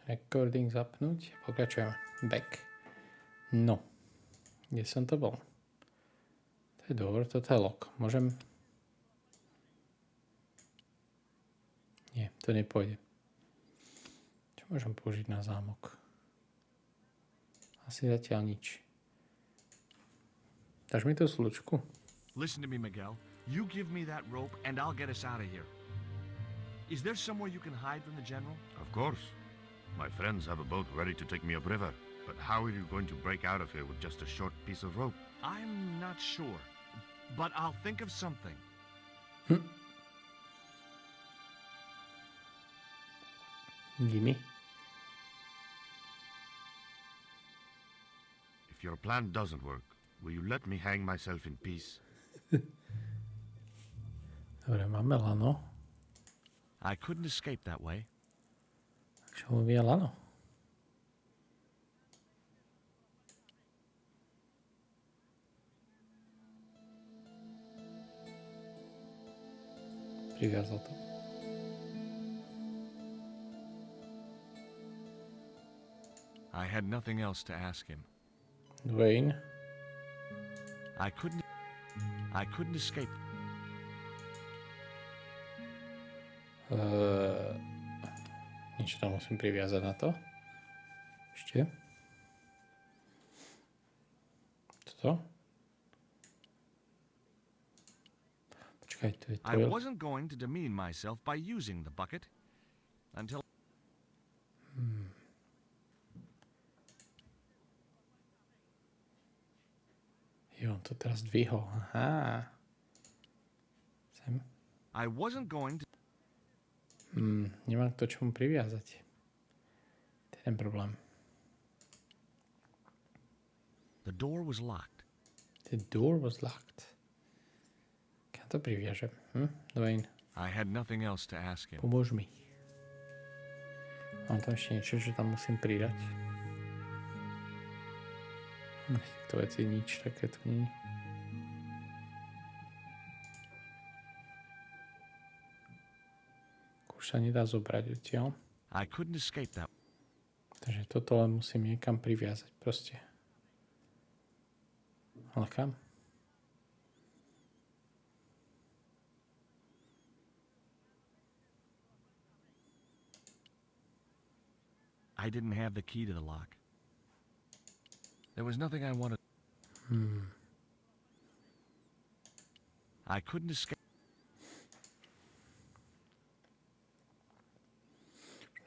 Recording zapnúť. Pokračujeme. Back. No. Kde som to bol? To je door, toto je lock. Môžem... Nie, to nepôjde. Čo môžem použiť na zámok? Asi zatiaľ nič. Dáš mi tú slučku? Listen to me, Miguel. You give me that rope and I'll get us out of here. Is there somewhere you can hide from the General? Of course. My friends have a boat ready to take me upriver. But how are you going to break out of here with just a short piece of rope? I'm not sure, but I'll think of something. Gimme. If your plan doesn't work, will you let me hang myself in peace? Dobre, máme lano. I couldn't escape that way. Čo mluví lano? Priviazal to. I had nothing else to ask him. Dwayne. I couldn't escape. Niečo tam musím priviazať na to. Ešte. Toto. Počkaj, to je I to. wasn't going to demean myself by using the bucket until... Jo, on to teraz dvihol. Aha. Sem. I wasn't going to... Nemám to, čo mu priviazať. To je ten problém. The door was locked. The door was locked. Keď to priviažem? Dwayne, I had nothing else to ask him. pomôž mi. Mám tam ešte niečo, že tam musím pridať. To veci nič také tu nie. Už sa nedá zobrať odtiaľ. I couldn't escape that. Takže toto len musím niekam priviazať proste. Ale kam? I didn't have the key to the lock. There was nothing I wanted. I couldn't escape.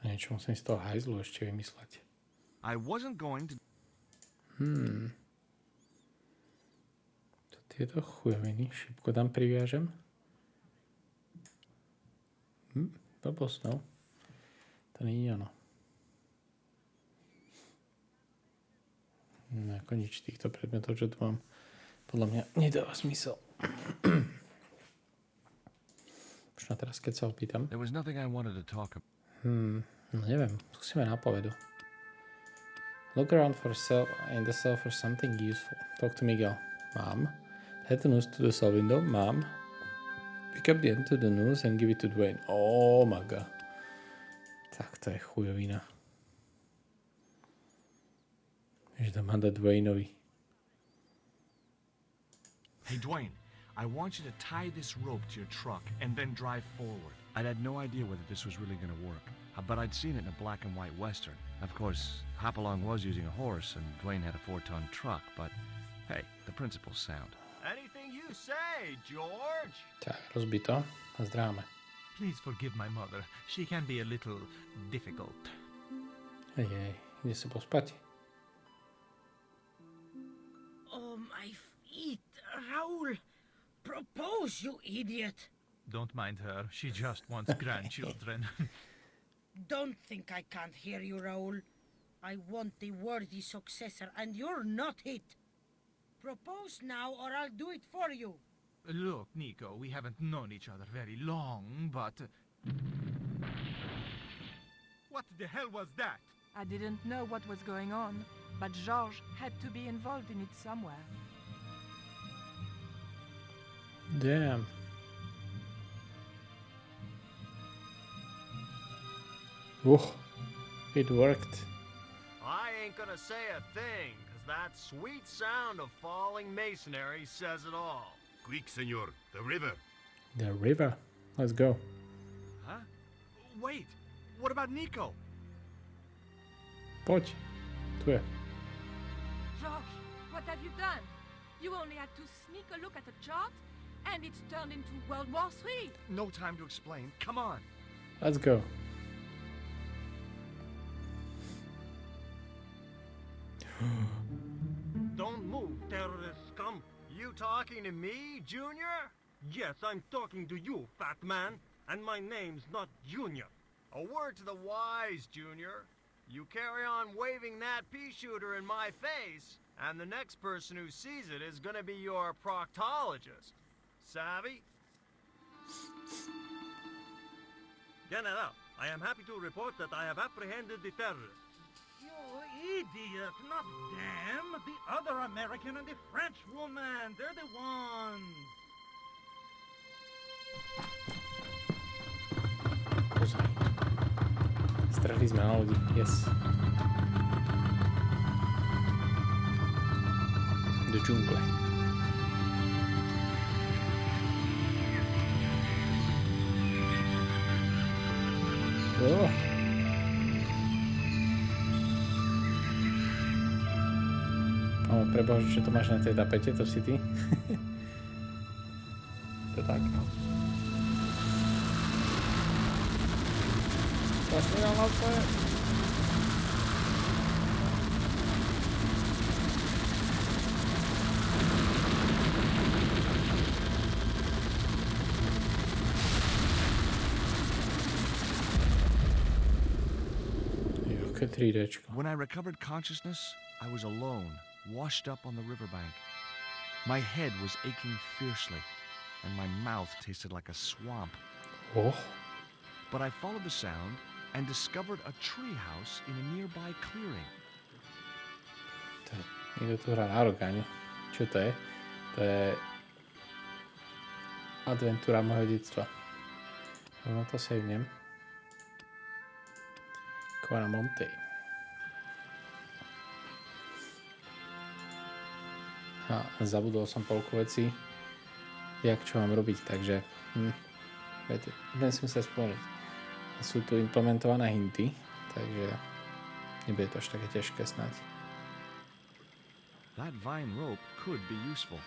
Niečo musím z toho hajzlu ešte vymysleť. I wasn't going to... Tieto chujoviny šipko tam priviažem. Blbosť, no. To nie je ono. Ako nič týchto predmetov, čo tu mám, podľa mňa nedáva smysel. Možno teraz, keď sa opýtam. There was nothing I wanted to talk about. No neviem, skúsime nápovedu. Look around in the cell for something useful. Talk to Miguel. Mom. Head the noose to the cell window. Mom. Pick up the end to the noose and give it to Dwayne. Oh my god. Tak to je chujovina. Že to má dať Dwayneovi. Hey, Dwayne, I want you to tie this rope to your truck and then drive forward. I'd had no idea whether this was really going to work, but I'd seen it in a black and white Western. Of course, Hopalong was using a horse and Dwayne had a 4-ton truck, but hey, the principle's sound. Anything you say, George. Tak, rozbito a zdráme. Please forgive my mother. She can be a little difficult. Hej, ide sa pospať. Oh, my feet. Raoul, propose, you idiot. Don't mind her. She just wants grandchildren. Don't think I can't hear you, Raoul. I want the worthy successor, and you're not it. Propose now, or I'll do it for you. Look, Nico, we haven't known each other very long, but... What the hell was that? I didn't know what was going on, but Georges had to be involved in it somewhere. Damn. It worked. I ain't gonna say a thing, cause that sweet sound of falling masonry says it all. Quick, senor, the river. The river. Let's go. Huh? Wait, what about Nico? Poď. Tu je. George, what have you done? You only had to sneak a look at the chart, and it's turned into World War III. No time to explain, come on. Let's go. Don't move, terrorist scum. You talking to me, Junior? Yes, I'm talking to you, fat man. And my name's not Junior. A word to the wise, Junior. You carry on waving that pea shooter in my face, and the next person who sees it is gonna be your proctologist. Savvy? General, I am happy to report that I have apprehended the terrorists. You idiot, not them. The other American and the French woman. They're the ones. Kozaj. Strhli sme na lodi. Yes. Do džungle. Oh. O, preboha, čo to máš na tej tapete, to si ty? To tak. Pošli na lopte. Jaké 3Dčko. When I recovered consciousness, I was alone, washed up on the riverbank. My head was aching fiercely, and my mouth tasted like a swamp. Oh. But I followed the sound and discovered a tree house in a nearby clearing. Niekto tu hrá na orgáne. Čo to je? To je adventúra môjho detstva. Rovno to savnem. Quara Monte. A zabudol som polku vecí, jak čo mám robiť, takže viete, dnes som sa spomenúť. Sú tu implementované hinty, takže nebude to až také ťažké snáď. That vine rope could be useful.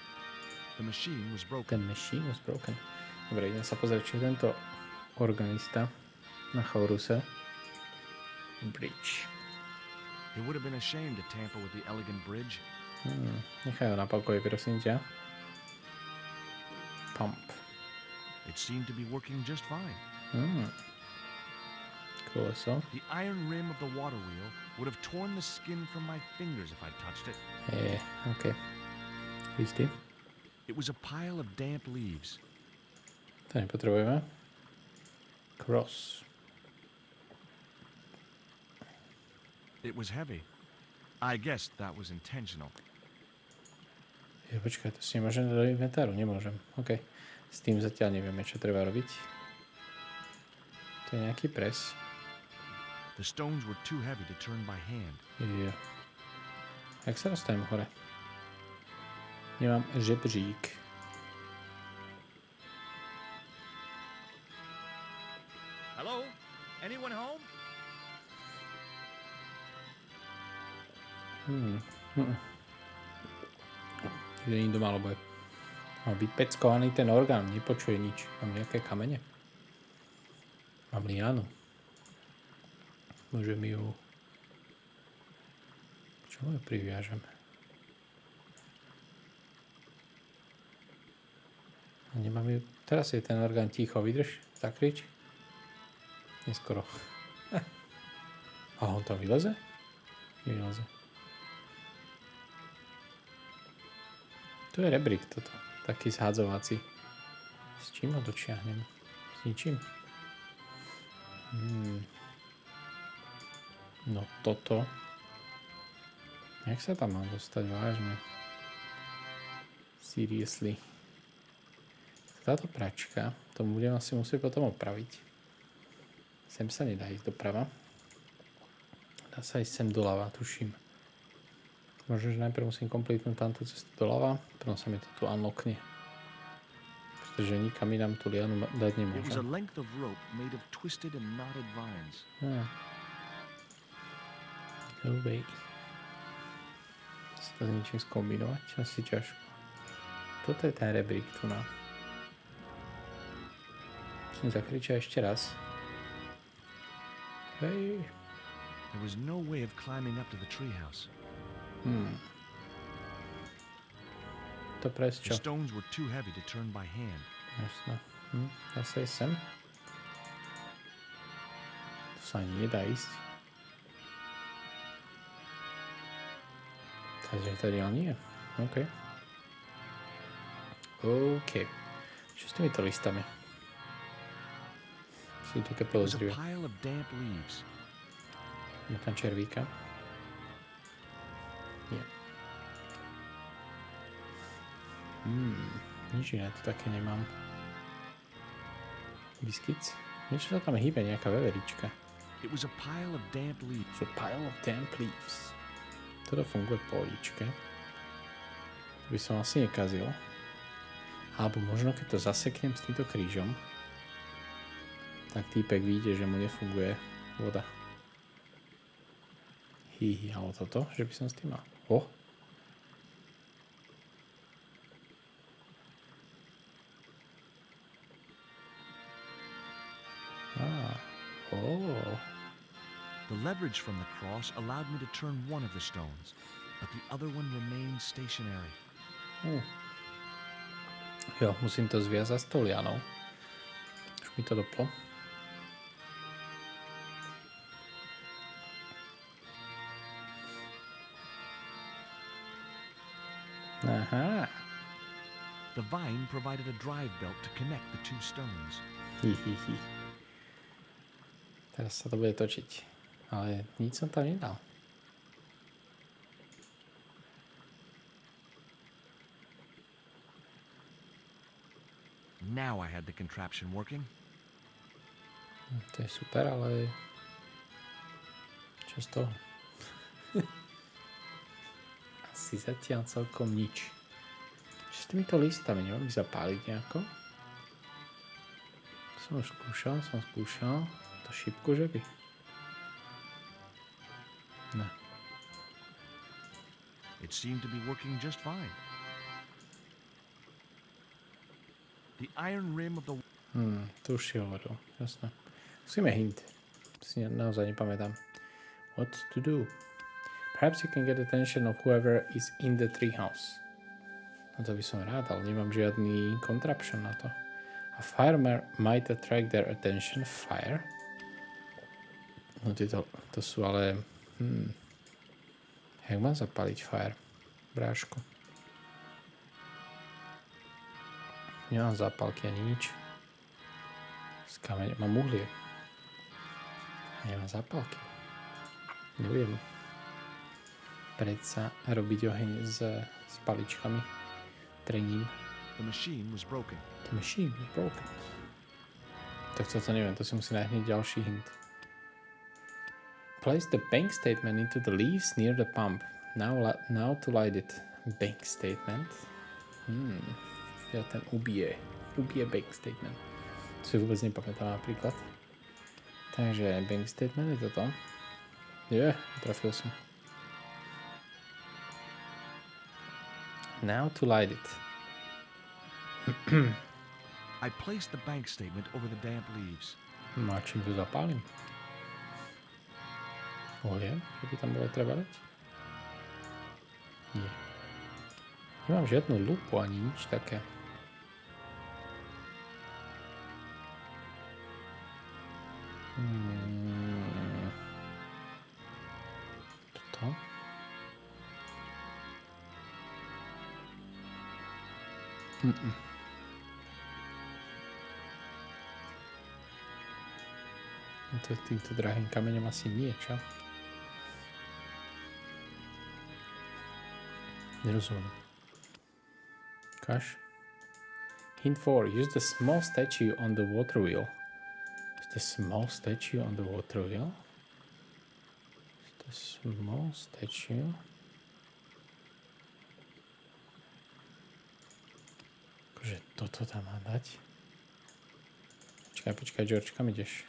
The machine was broken. The machine was broken. Dobre, idem sa pozrieť, či tento organista na Chauruse bridge. It would have been a shame to tamper with the elegant bridge. Nechaj ho na pokoji, prosím ťa. Pump. It seemed to be working just fine. Koleso. The iron rim of the water wheel would have torn the skin from my fingers if I'd touched it. OK. Listy. It was a pile of damp leaves. To nepotrebujeme. Cross. It was heavy. I guessed that was intentional. Počkaj, to si nemôžem do inventáru? Nemôžem. OK. S tým zatiaľ nevieme, čo treba robiť. To je nejaký pres. The stones were too heavy to turn by hand. Jak sa dostanem hore? Nemám žebřík. Hello? Anyone home? Není doma, lebo je mám vypeckovaný ten orgán, nepočuje nič. Mám nejaké kamene? Mám liánu. Môžem ju... Čo ju priviažem? Nemám ju... Teraz je ten orgán ticho, vydrž, zakrič. Neskoro. A on tam vyleze? Nevyleze. Tu je rebrík toto. Taký zhádzovací. S čím ho dočiahnem? S ničím? No toto. Jak sa tam mám dostať vážne? Seriously. Táto pračka, to budem asi musieť potom opraviť. Sem sa nedá ísť doprava. Dá sa ísť sem doľava, tuším. Možno, že najprv musím komplítnuť tamtú cestu doľava, potom sa mi to tu unlockne. Pretože nikam inám tú lianu dať It was a nemôžem. length of rope made of twisted and knotted vines. No way. Sa to s ničím skombinovať? Asi ťažko. Toto je ten rebrík tu na. Musím zakričať ešte raz. Hej. There was no way of climbing up to the treehouse. To pres The čo? stones were too heavy to turn by hand. Jasné. Dá sa ísť sem? Tu sa ani nedá ísť. Takže tady nie. OK. OK. Čo s týmito listami? Sú také It was a podozrivé. pile of damp leaves. Je tam červíka? Nie. Nič iné tu také nemám. Biscuits? Niečo sa tam hýbe, nejaká veverička. It was a pile of damp leaves. It's a pile of damp leaves. Toto funguje po pohodičke. To by som asi nekazil. Alebo možno keď to zaseknem s týmto krížom, tak týpek vyjde, že mu nefunguje voda. Alebo toto, že by som s tým mal. The leverage from the cross allowed me to turn one of the stones, but the other one remained stationary. Jo, musím to zviazať s tou lianou. Už mi to doplo. Aha. The vine provided a drive belt to connect the two stones. Hihihi. Teraz sa to bude točiť. Ale nič som tam nedal. Now I had the contraption working. To je super, ale čo z toho? Asi zatiaľ celkom nič. Čo s týmito listami? Nemám ich zapáliť nejako? Som skúšal. To šípku, že by? Ne. It seemed to be working just fine. The iron rim of the... To už si hovoril, jasné. Musíme hint. Si naozaj nepamätám. What to do? Perhaps you can get attention of whoever is in the treehouse. No to by som rád, ale nemám žiadny contraption na to. A fire might attract their attention. Fire? No to sú ale... Jak mám zapáliť fire? Brášku. Nemám zápalky ani nič. Z kameňa mám uhlie. A nemám zápalky. Nebudem predsa robiť oheň s paličkami. Trením. The machine was broken. The machine was broken. Tak toto neviem, to si musím nájsť hneď ďalší hint. Place the bank statement into the leaves near the pump. Now to light it. Bank statement. Ja ten ubije bank statement. To si vôbec nepamätám napríklad. Takže bank statement je toto. Trafil som. Now to light it. I placed the bank statement over the damp leaves. No a čím to zapálim? Ohlie? Že by tam bolo treba dať? Nie. Nemám žiadnu lupu ani nič také. Toto? To je týmto drahým kameňom asi nie, čo? Nerozumiem. Ukáž. Hint 4. Use the small statue on the water wheel. Is the small statue on the water wheel? Is the Small statue. Akože toto tam má dať. Počkaj, George, kam ideš?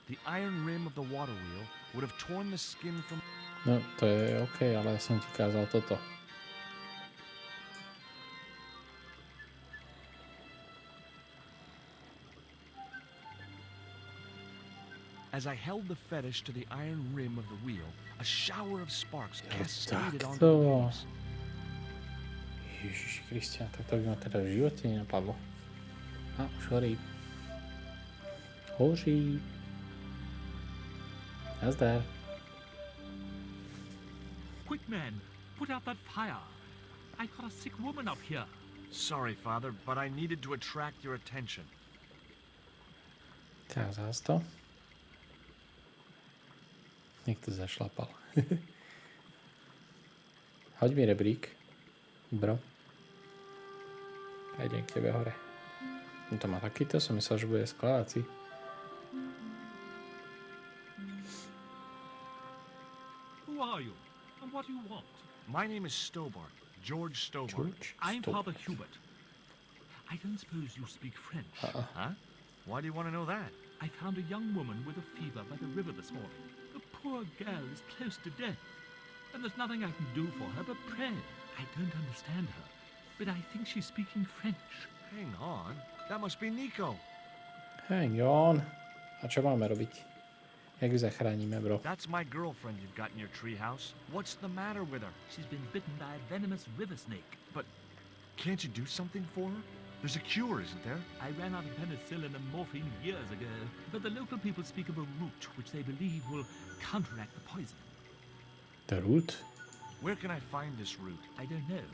The iron rim of the water wheel would have torn the skin from... No, to je OK, ale ja som ti kázal toto. As I held the fetish to the iron rim of the wheel, a shower of sparks cascaded onto the takto. waves. Ježiši Kristián, tak to by ma teda v živote nenapadlo. A, už horí. Hoří. Nazdar. Quick, man, put out that fire. I've got a sick woman up here. Sorry, Father, but I needed to attract your attention. Tak, zás to. Niekto zašlapal. Hoď mi rebrík. Bro. A idem k tebe hore. No to má takýto, som myslel, že bude skladací. Who are you? And what do you want? My name is Stobart, George Stobart. I'm Father Hubert. I don't suppose you speak French. Huh? Why do you want to know that? I found a young woman with a fever by the river this morning. The poor girl is close to death. And there's nothing I can do for her but pray. I don't understand her, but I think she's speaking French. Hang on. That must be Nico. Hang on. A čo máme robiť? Jak ju zachránime, bro? That's my girlfriend you've got in your treehouse. What's the matter with her? She's been bitten by a venomous river snake. But can't you do something for her? There's a cure, isn't there? I ran out of penicillin and morphine years ago, but the local people speak of a root which they believe will counteract the poison. The root? Where can I find this root? I don't know,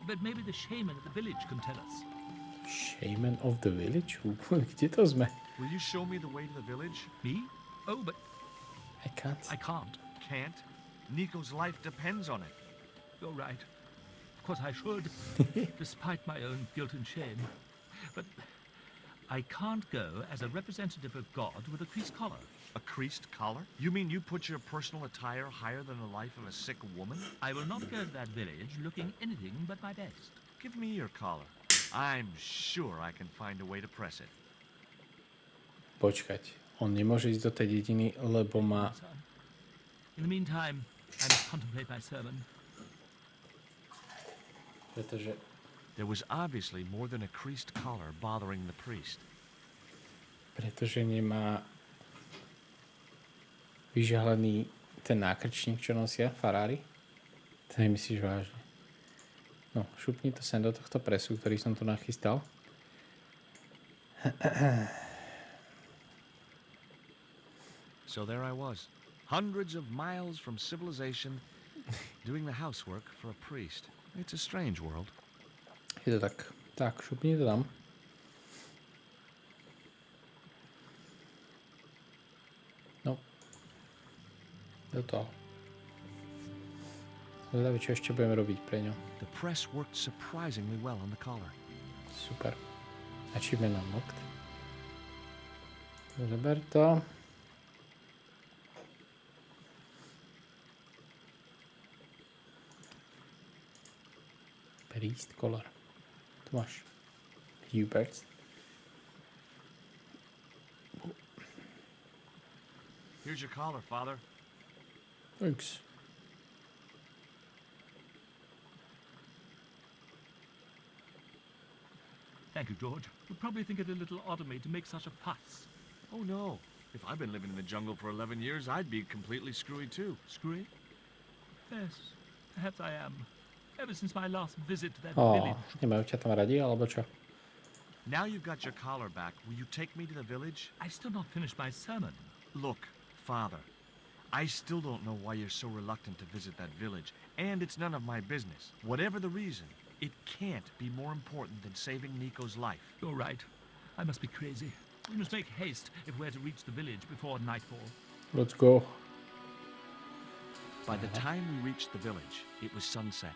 but maybe the shaman at the village can tell us. Shaman of the village? Kde to sme? Will you show me the way to the village? Me? Oh, but I can't. I can't. Can't? Nico's life depends on it. You're right. Of course I should, despite my own guilt and shame. But I can't go as a representative of God with a creased collar. A creased collar? You mean you put your personal attire higher than the life of a sick woman? I will not go to that village looking anything but my best. Give me your collar. I'm sure I can find a way to press it. Počkať. On nemôže ísť do tej dediny, lebo má... Son. In the meantime, I must contemplate my sermon. Pretože... There was obviously more than a creased collar bothering the priest. Pretože nemá... vyžahlený ten nákrčník, čo nosia farári. To nemyslíš vážne. No, šupni to sem do tohto presu, ktorý som tu nachystal. So there I was, hundreds of miles from civilization, doing the housework for a priest. It's a strange world. Je to tak. Tak, šupni to tam. No. Do toho. Zvedavý, čo ešte budeme robiť pre ňo. The press worked surprisingly well on the collar. Super. Achievement unlocked. Zober to. Priest collar. Tu máš. Hubert. Here's your collar, Father. Thanks. Thank you, George. You'll probably think it a little odd of me to make such a fuss. Oh, no. If I've been living in the jungle for 11 years, I'd be completely screwy, too. Screwy? Yes, perhaps I am. Ever since my last visit to that Ó, village. nemajú ťa tam radi, alebo čo? Now you've got your collar back, will you take me to the village? I've still not finished my sermon. Look, Father, I still don't know why you're so reluctant to visit that village, and it's none of my business. Whatever the reason, it can't be more important than saving Nico's life. You're right. I must be crazy. We must make haste if we're to reach the village before nightfall. Let's go. By the time we reached the village, it was sunset.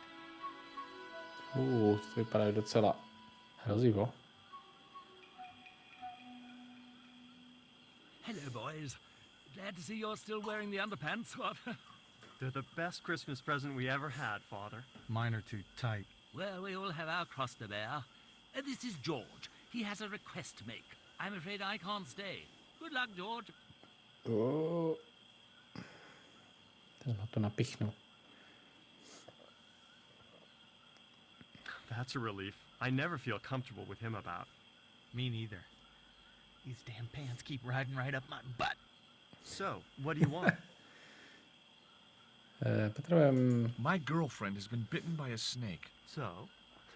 To vypadá docela hrozivo. Hello, boys. Glad to see you're still wearing the underpants. What? They're the best Christmas present we ever had, Father. Mine are too tight. Well, we all have our cross to bear. This is George. He has a request to make. I'm afraid I can't stay. Good luck, George. Ten ma to napichnul. That's a relief. I never feel comfortable with him about. Me neither. These damn pants keep riding right up my butt. So, what do you want? Potrebujem... My girlfriend has been bitten by a snake. So,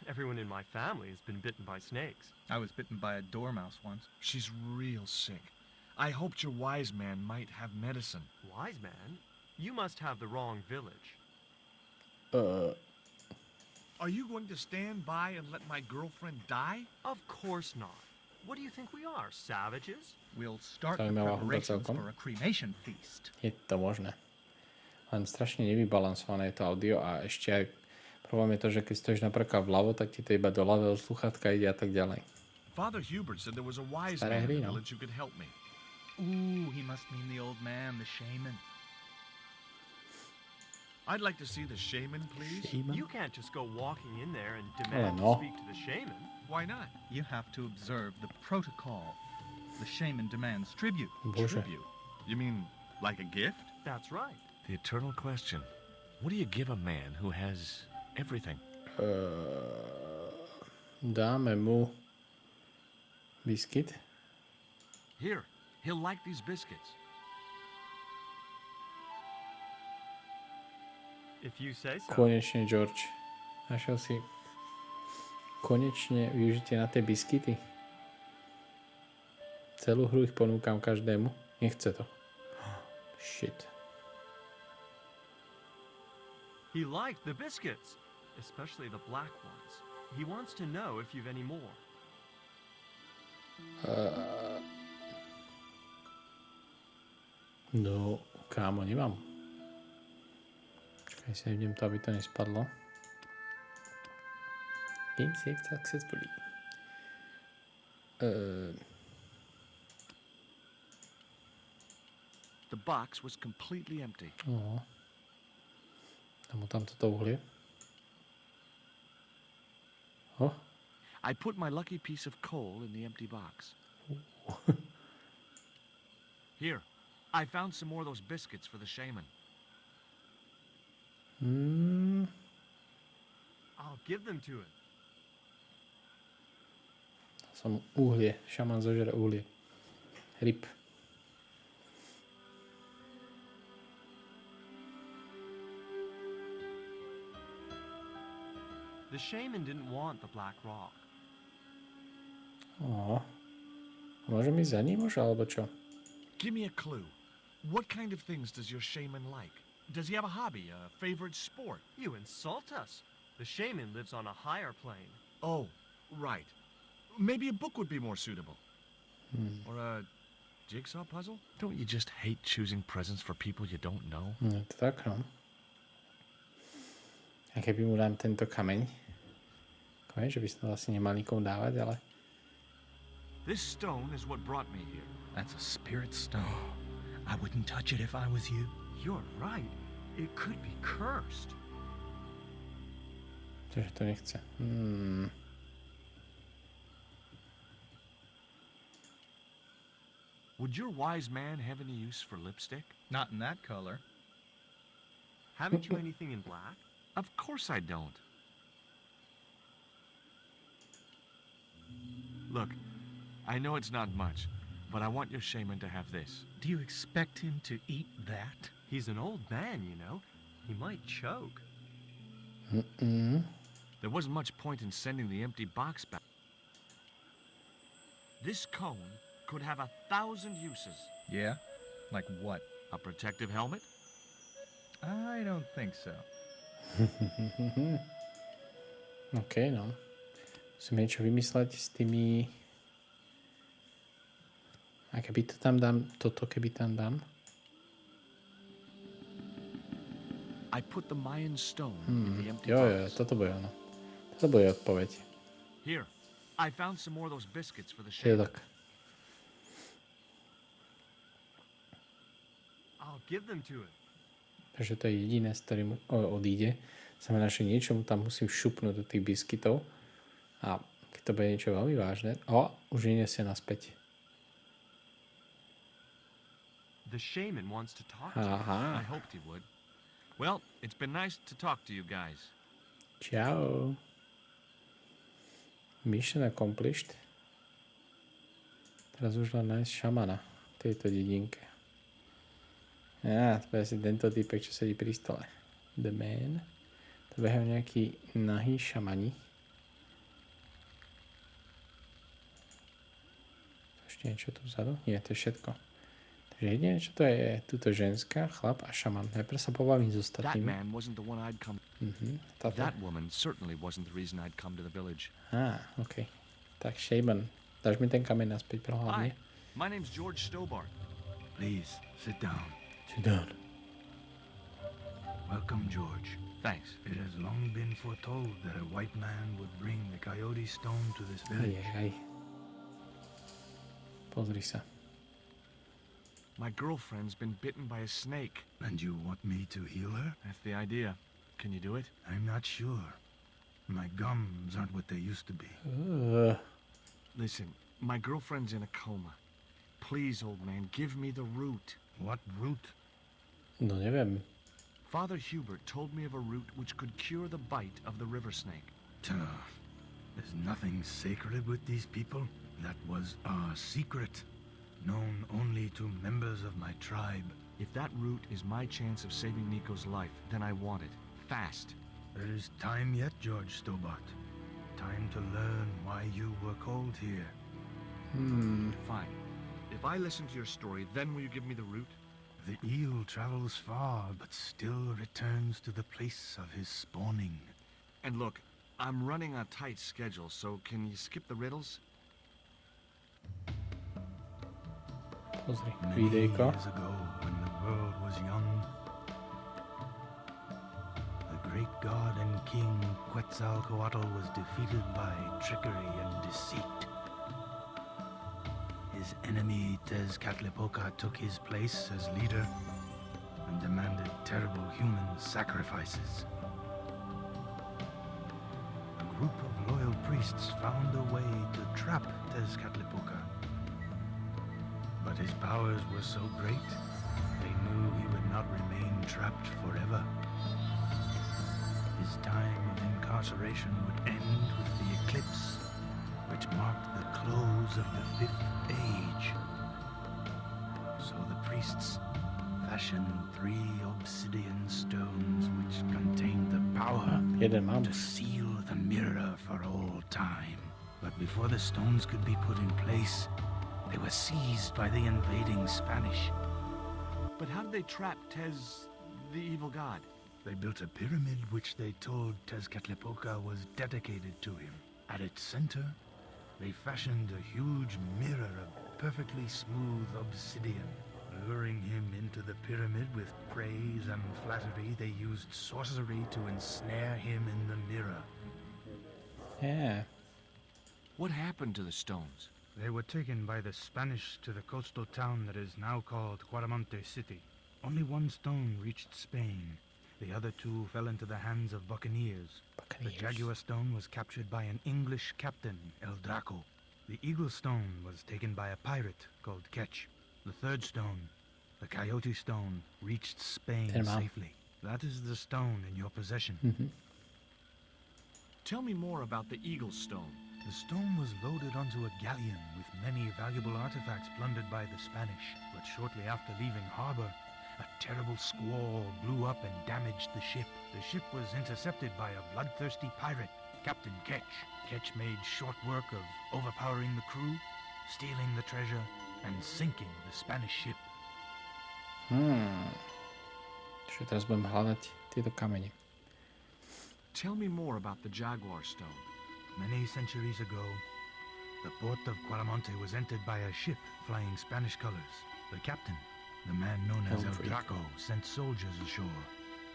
everyone in my family has been bitten by snakes. I was bitten by a dormouse once. She's real sick. I hoped your wise man might have medicine. Wise man? You must have the wrong village. Are you going to stand by and let my girlfriend die? Of course not. What do you think we are, savages? We'll start the Zaujímavá hudba preparations celkom. for a cremation feast. Je to možné. Len strašne nevybalansované je to audio a ešte aj problém je to, že keď stojíš napríklad vľavo, tak ti to iba do ľavého sluchátka ide a tak ďalej. Father Hubert said there was a wise Staré man hry, in the no. village who could help me. Ooh, he must mean the old man, the shaman. I'd like to see the shaman, please. Shaman? You can't just go walking in there and Oh, demand no. to speak to the shaman. Why not? You have to observe the protocol. The shaman demands tribute. Bože. Tribute. You mean like a gift? That's right. The eternal question. What do you give a man who has everything? Dáme mu biscuit. Here, he'll like these biscuits. If you say so. Konečne, George. Našiel si konečne využitie na tie biscuity. Celú hru ich ponúkam každému. Nechce to. Shit. He liked the biscuits, especially the black ones. He wants to know if you've any more. No, kámo, nemám. Čakaj si, idem to, aby to nespadlo. Game saved successfully. The box was completely empty. Dám mu tam toto uhlie. Oh, I put my lucky piece of coal in the empty box. Here, I found some more of those biscuits for the shaman. I'll give them to him. som uhlie. Šaman zožere uhlie. Rip. The shaman didn't want the black rock. Môžem ísť za ním už, alebo čo? Give me a clue. What kind of things does your shaman like? Does he have a hobby, a favorite sport? You insult us. The shaman lives on a higher plane. Oh, right. Maybe a book would be more suitable. Or a jigsaw puzzle? Don't you just hate choosing presents for people you don't know? Je to tak, no. A keby mu dám tento kameň? Kameň, že by som to asi nemal nikomu dávať, ale... This stone is what brought me here. That's a spirit stone. I wouldn't touch it if I was you. You're right. It could be cursed. Čože to nechce. Would your wise man have any use for lipstick? Not in that color. Haven't you anything in black? Of course I don't. Look, I know it's not much, but I want your shaman to have this. Do you expect him to eat that? He's an old man, you know. He might choke. There wasn't much point in sending the empty box back. This cone could have 1,000 uses. Yeah? Like what? A protective helmet? I don't think so. OK, no. Musím niečo vymysleť s tými... A keby to tam dám, toto keby tam dám. I put the Mayan stone in the empty Jo, box. toto bude ono. Toto bude odpoveď. Here, I found some more of those biscuits for the Je shaman. tak. give them to it. Takže to je jediné, s ktorým odíde. Znamená, že niečo mu tam musím šupnúť do tých biskytov. A keď to bude niečo veľmi vážne, už nenesie naspäť. The shaman wants to talk to Aha. you. I hoped he would. Well, it's been nice to talk to you guys. Čau. Mission accomplished. Teraz už len nájsť šamana v tejto dedinke. To bude asi tento typek, čo sedí pri stole. The man. To behajú nejakí nahý šamani. Ešte niečo tu vzadu? Nie, to je všetko. Takže jediné, čo to je túto ženská, chlap a šaman. Najprv sa pobavím s That ostatnými. man wasn't the one I'd come. Táto. That woman certainly wasn't the reason I'd come to the village. OK. Tak shaman. Dáš mi ten kameň naspäť Hi, hlavne. my name's George Stobart. Please, sit down. Sit down. Welcome, George. Thanks. It has long been foretold that a white man would bring the coyote stone to this village. Aj. Pozri sa. My girlfriend's been bitten by a snake. And you want me to heal her? That's the idea. Can you do it? I'm not sure. My gums aren't what they used to be. Listen, my girlfriend's in a coma. Please, old man, give me the root. What root? No neviem. Father Hubert told me of a root which could cure the bite of the river snake. There's nothing sacred with these people. That was our secret, known only to members of my tribe. If that root is my chance of saving Nico's life, then I want it. Fast. There is time yet, George Stobart. Time to learn why you were called here. Fine. If I listen to your story, then will you give me the root? The eel travels far, but still returns to the place of his spawning. And look, I'm running a tight schedule, so can you skip the riddles? Pozri, Many videjko. years ago, when the world was young, the great god and king Quetzalcoatl was defeated by trickery and deceit. His enemy Tezcatlipoca took his place as leader and demanded terrible human sacrifices. A group of loyal priests found a way to trap Tezcatlipoca. But his powers were so great, they knew he would not remain trapped forever. His time of incarceration would end with the eclipse, which marked the close of the Fifth Age. So the priests fashioned 3 obsidian stones which contained the power Jeden mám. to seal the mirror for all time. But before the stones could be put in place, they were seized by the invading Spanish. But how did they trap the evil god? They built a pyramid which they told Tezcatlipoca was dedicated to him. At its center, they fashioned a huge mirror of perfectly smooth obsidian. Luring him into the pyramid with praise and flattery, they used sorcery to ensnare him in the mirror. Yeah. What happened to the stones? They were taken by the Spanish to the coastal town that is now called Cuaramonte City. Only 1 stone reached Spain. The other 2 fell into the hands of buccaneers. The Jaguar stone was captured by an English captain, El Draco. The Eagle stone was taken by a pirate called Ketch. The 3rd stone, the Coyote stone, reached Spain safely. That is the stone in your possession. Tell me more about the eagle stone. The stone was loaded onto a galleon with many valuable artifacts plundered by the Spanish. But shortly after leaving harbor, a terrible squall blew up and damaged the ship. The ship was intercepted by a bloodthirsty pirate, Captain Ketch. Ketch made short work of overpowering the crew, stealing the treasure, and sinking the Spanish ship. Čiže teraz budem hľadať tieto kamene. Tell me more about the Jaguar stone. Many centuries ago, the port of Cuaramonte was entered by a ship flying Spanish colors. The captain, the man known as El Draco, sent soldiers ashore.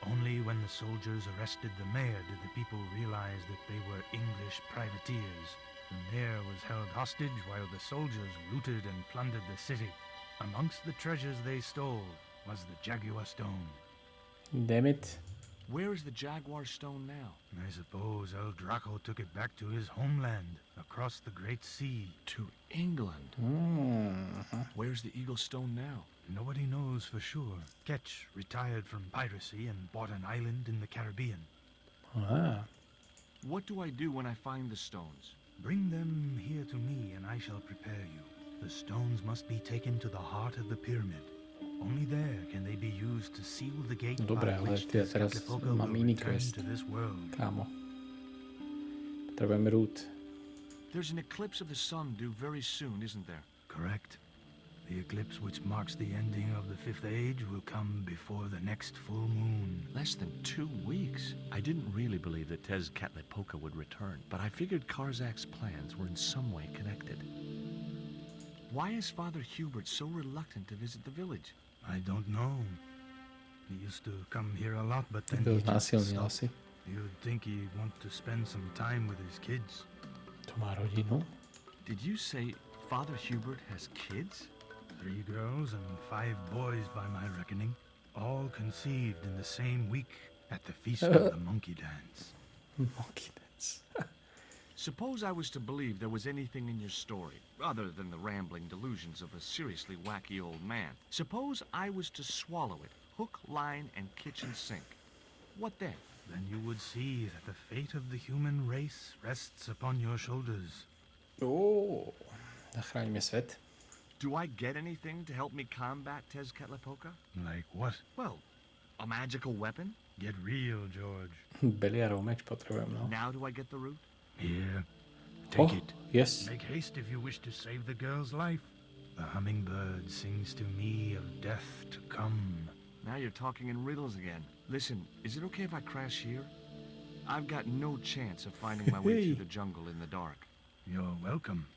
Only when the soldiers arrested the mayor did the people realize that they were English privateers. The mayor was held hostage while the soldiers looted and plundered the city. Amongst the treasures they stole was the Jaguar Stone. Damn it. Where is the Jaguar Stone now? I suppose El Draco took it back to his homeland, across the Great Sea. To England. Where's the Eagle Stone now? Nobody knows for sure. Ketch retired from piracy and bought an island in the Caribbean. Ah. What do I do when I find the stones? Bring them here to me and I shall prepare you. The stones must be taken to the heart of the pyramid. Only there can they be used to seal the gate Dobre, by ale which ja teraz Tezcatlipoca mám will iný return quest. to this world. Kámo. Potrebujem root. There's an eclipse of the sun due very soon, isn't there? Correct. The eclipse which marks the ending of the Fifth Age will come before the next full moon. Less than 2 weeks. I didn't really believe that Tezcatlipoca would return, but I figured Karzak's plans were in some way connected. Why is Father Hubert so reluctant to visit the village? I don't know. He used to come here a lot, but then Byl he just znásilnil stopped. asi. You'd think he'd want to spend some time with his kids. To má rodinu. Did you say Father Hubert has kids? 3 girls and 5 boys by my reckoning, all conceived in the same week at the Feast of the Monkey Dance. Monkey dance. Suppose I was to believe there was anything in your story, other than the rambling delusions of a seriously wacky old man. Suppose I was to swallow it, hook, line, and kitchen sink. What then? Then you would see that the fate of the human race rests upon your shoulders. Zachráňme svet. Do I get anything to help me combat Tezcatlipoca? Like what? Well, a magical weapon? Get real, George. Beliarov meč potrebujem, no. Now do I get the root? Here, take Oh, it. yes. Make haste if you wish to save the girl's life. The hummingbird sings to me of death to come. Now you're talking in riddles again. Listen, is it okay if I crash here? I've got no chance of finding my way through the jungle in the dark. You're welcome,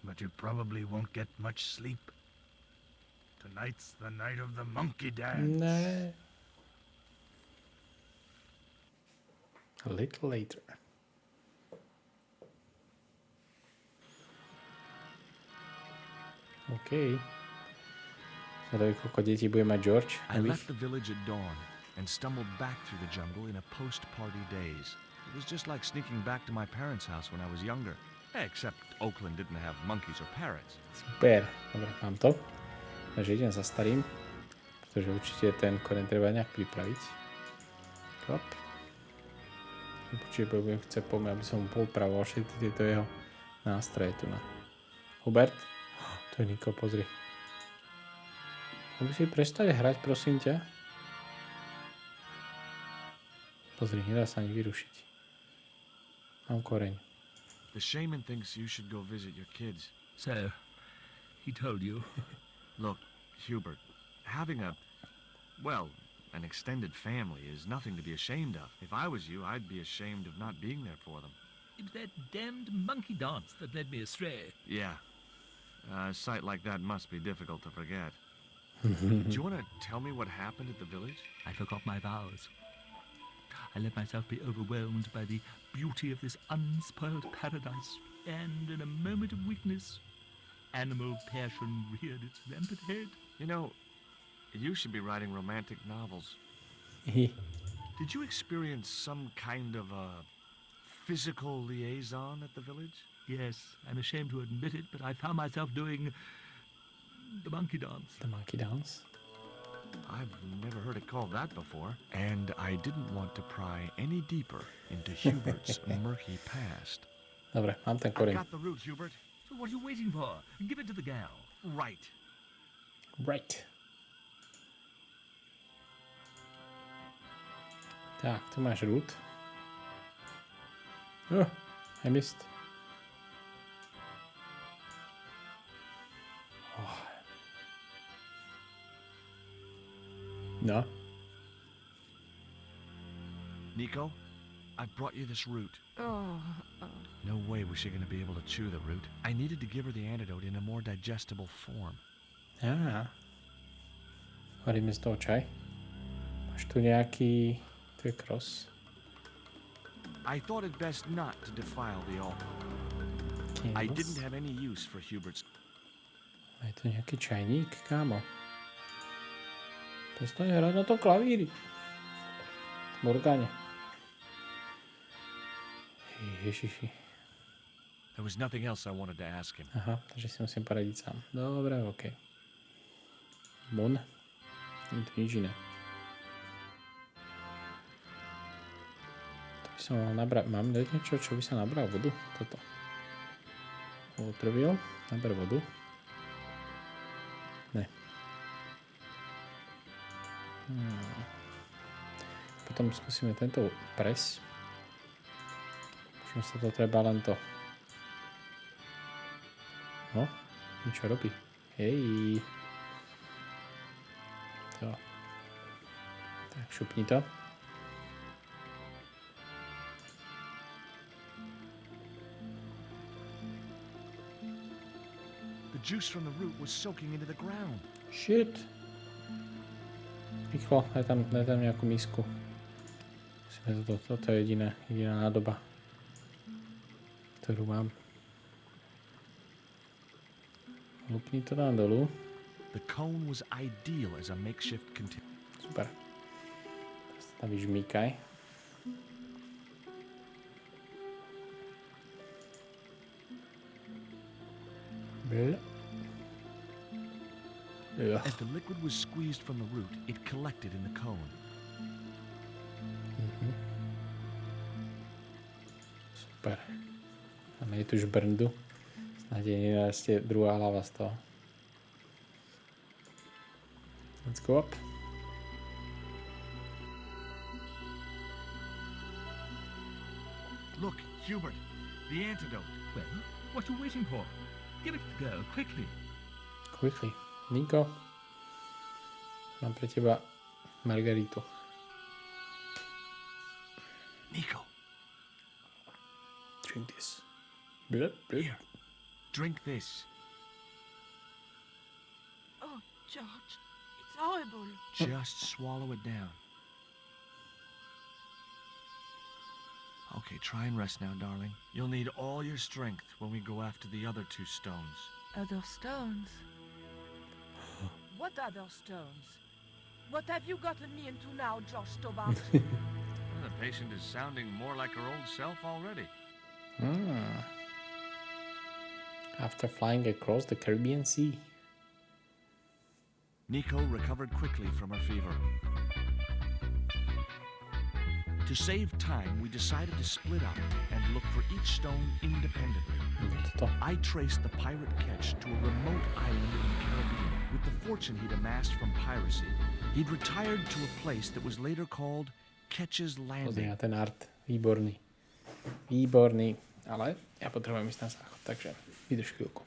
but you probably won't get much sleep. Tonight's the night of the monkey dance. Ne. A little later. OK. Zadajú, koľko detí bude mať George. I left the village at dawn and stumbled back through the jungle in a post-party daze. It was just like sneaking back to my parents' house when I was younger. Except Oakland didn't have monkeys or parrots. Super. Dobre, mám to. Takže idem za starým. Pretože určite ten koreň treba nejak pripraviť. Klap. Určite budem chcieť po mňa, aby som mu poupravoval všetky tieto jeho nástroje tu na. Hubert? To je Niko, pozri. Môžu si prestať hrať, prosím ťa? Pozri, nedá sa ani vyrušiť. Mám koreň. The shaman thinks you should go visit your kids. So, he told you? Look, Hubert, having an extended family is nothing to be ashamed of. If I was you, I'd be ashamed of not being there for them. It was that damned monkey dance that led me astray. Yeah. A sight like that must be difficult to forget. Do you want to tell me what happened at the village? I forgot my vows. I let myself be overwhelmed by the beauty of this unspoiled paradise, and in a moment of weakness, animal passion reared its rampant head. You know, you should be writing romantic novels. Did you experience some kind of a physical liaison at the village? Yes, I'm ashamed to admit it, but I found myself doing the monkey dance. The monkey dance? I've never heard it called that before. And I didn't want to pry any deeper into Hubert's murky past. Dobre, mám ten I koreň. got the root, Hubert. So what are you waiting for? Give it to the gal. Right. Right. Tak, tu máš root. Oh, I missed. Oh. No. Nico, I brought you this root. Oh, No way was she going to be able to chew the root. I needed to give her the antidote in a more digestible form. Varíme z toho čaj. Máš tu nejaký... Tu je cross. I thought it best not to defile the altar. I didn't have any use for Hubert's. Je to nejaký čajník, kámo. Prestaň hrať na tom klavíri. V orgáne. Ježiši. There was nothing else I wanted to ask him. Aha, takže si musím poradiť sám. Dobre, okej. Bon. Nie to nič iné. To by som mal nabrať. Mám niečo, čo by sa nabral vodu? Toto. Otrvil. Naber vodu. Ne. Potom skúsime tento pres. Možno sa to treba len to. No, niečo robí. Hej. To. Tak, šupni to. The juice from the root was soaking into the ground. Shit. Rýchlo, daj tam nejakú misku. Toto je jediná nádoba, ktorú mám. Lupni to dám dolu. The cone was ideal as a makeshift container. Super. Teraz to tam vyžmýkaj. As the liquid was squeezed from the root, it collected in the cone. Super. Máme tu žbrndu. Snáď nerastie druhá hlava z toho. Let's go up. Look, Hubert, the antidote. Well, what are you waiting for? Give it to the girl, quickly. Quickly. Nico. Mám pre teba margaritu. Nico. Drink this. Blip, blip. Here, drink this. Oh, George, it's horrible. Just swallow it down. Okay, try and rest now, darling. You'll need all your strength when we go after the other two stones. Other stones? What other stones? What have you gotten me into now, Josh Stobart? Well, the patient is sounding more like her old self already. After flying across the Caribbean Sea. Nico recovered quickly from her fever. To save time, we decided to split up and look for each stone independently. I traced the pirate Ketch to a remote island in the Caribbean. With the fortune he'd amassed from piracy, he'd retired to a place that was later called Ketch's Landing. Pozri na ten art. Výborný. Výborný. Ale ja potrebujem ísť na záchod, takže vydrž chvíľku.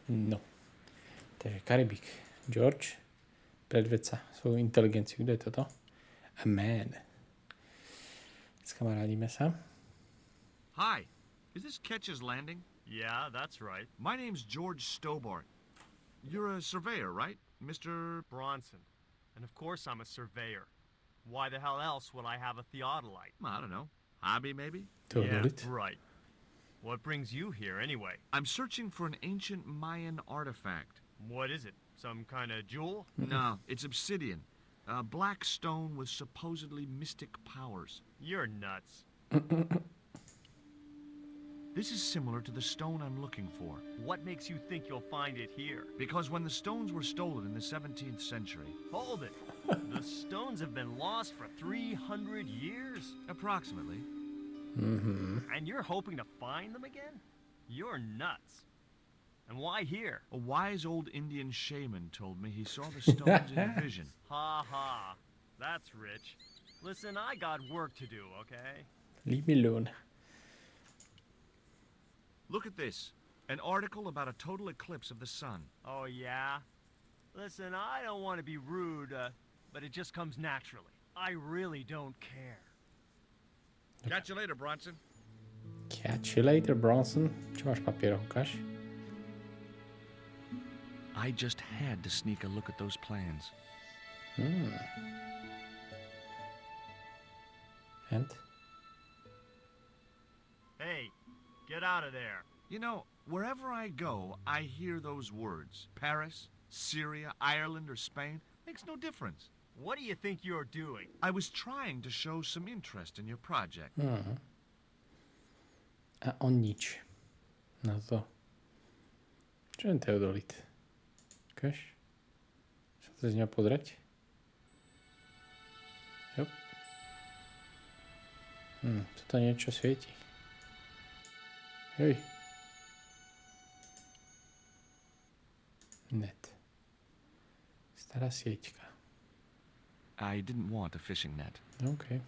No. Takže Karibik. George. Predved sa svoju inteligenciu. Kto je toto? A man. Skamarádime sa. Hi, is this Ketch's Landing? Yeah, that's right. My name's George Stobart. You're a surveyor, right, Mr. Bronson. And of course I'm a surveyor. Why the hell else would I have a theodolite? I don't know. Hobby, maybe? Teodolit. Yeah, right. What brings you here, anyway? I'm searching for an ancient Mayan artifact. What is it? Some kind of jewel? No, it's obsidian. A black stone with supposedly mystic powers. You're nuts. This is similar to the stone I'm looking for. What makes you think you'll find it here? Because when the stones were stolen in the 17th century... Hold it! The stones have been lost for 300 years? Approximately. Mm-hmm. And you're hoping to find them again? You're nuts. And why here? A wise old Indian shaman told me he saw the stones in a vision. Ha ha. That's rich. Listen, I got work to do, okay? Leave me alone. Look at this. An article about a total eclipse of the sun. Oh, yeah? Listen, I don't want to be rude, but it just comes naturally. I really don't care. Catch you later, Bronson. Catch you later, Bronson. Čo máš papierov, ukáž? I just had to sneak a look at those plans. And? Hey, get out of there. You know, wherever I go, I hear those words. Paris, Syria, Ireland, or Spain. Makes no difference. What do you think you're doing? I was trying to show some interest in your project. A on nič. Na to. Čo je Teodolit? Ukáž? Čo to z ňa pozrieť? Jop. To niečo svieti. Hej. Net. Stará sieťka. I didn't want a fishing net. OK.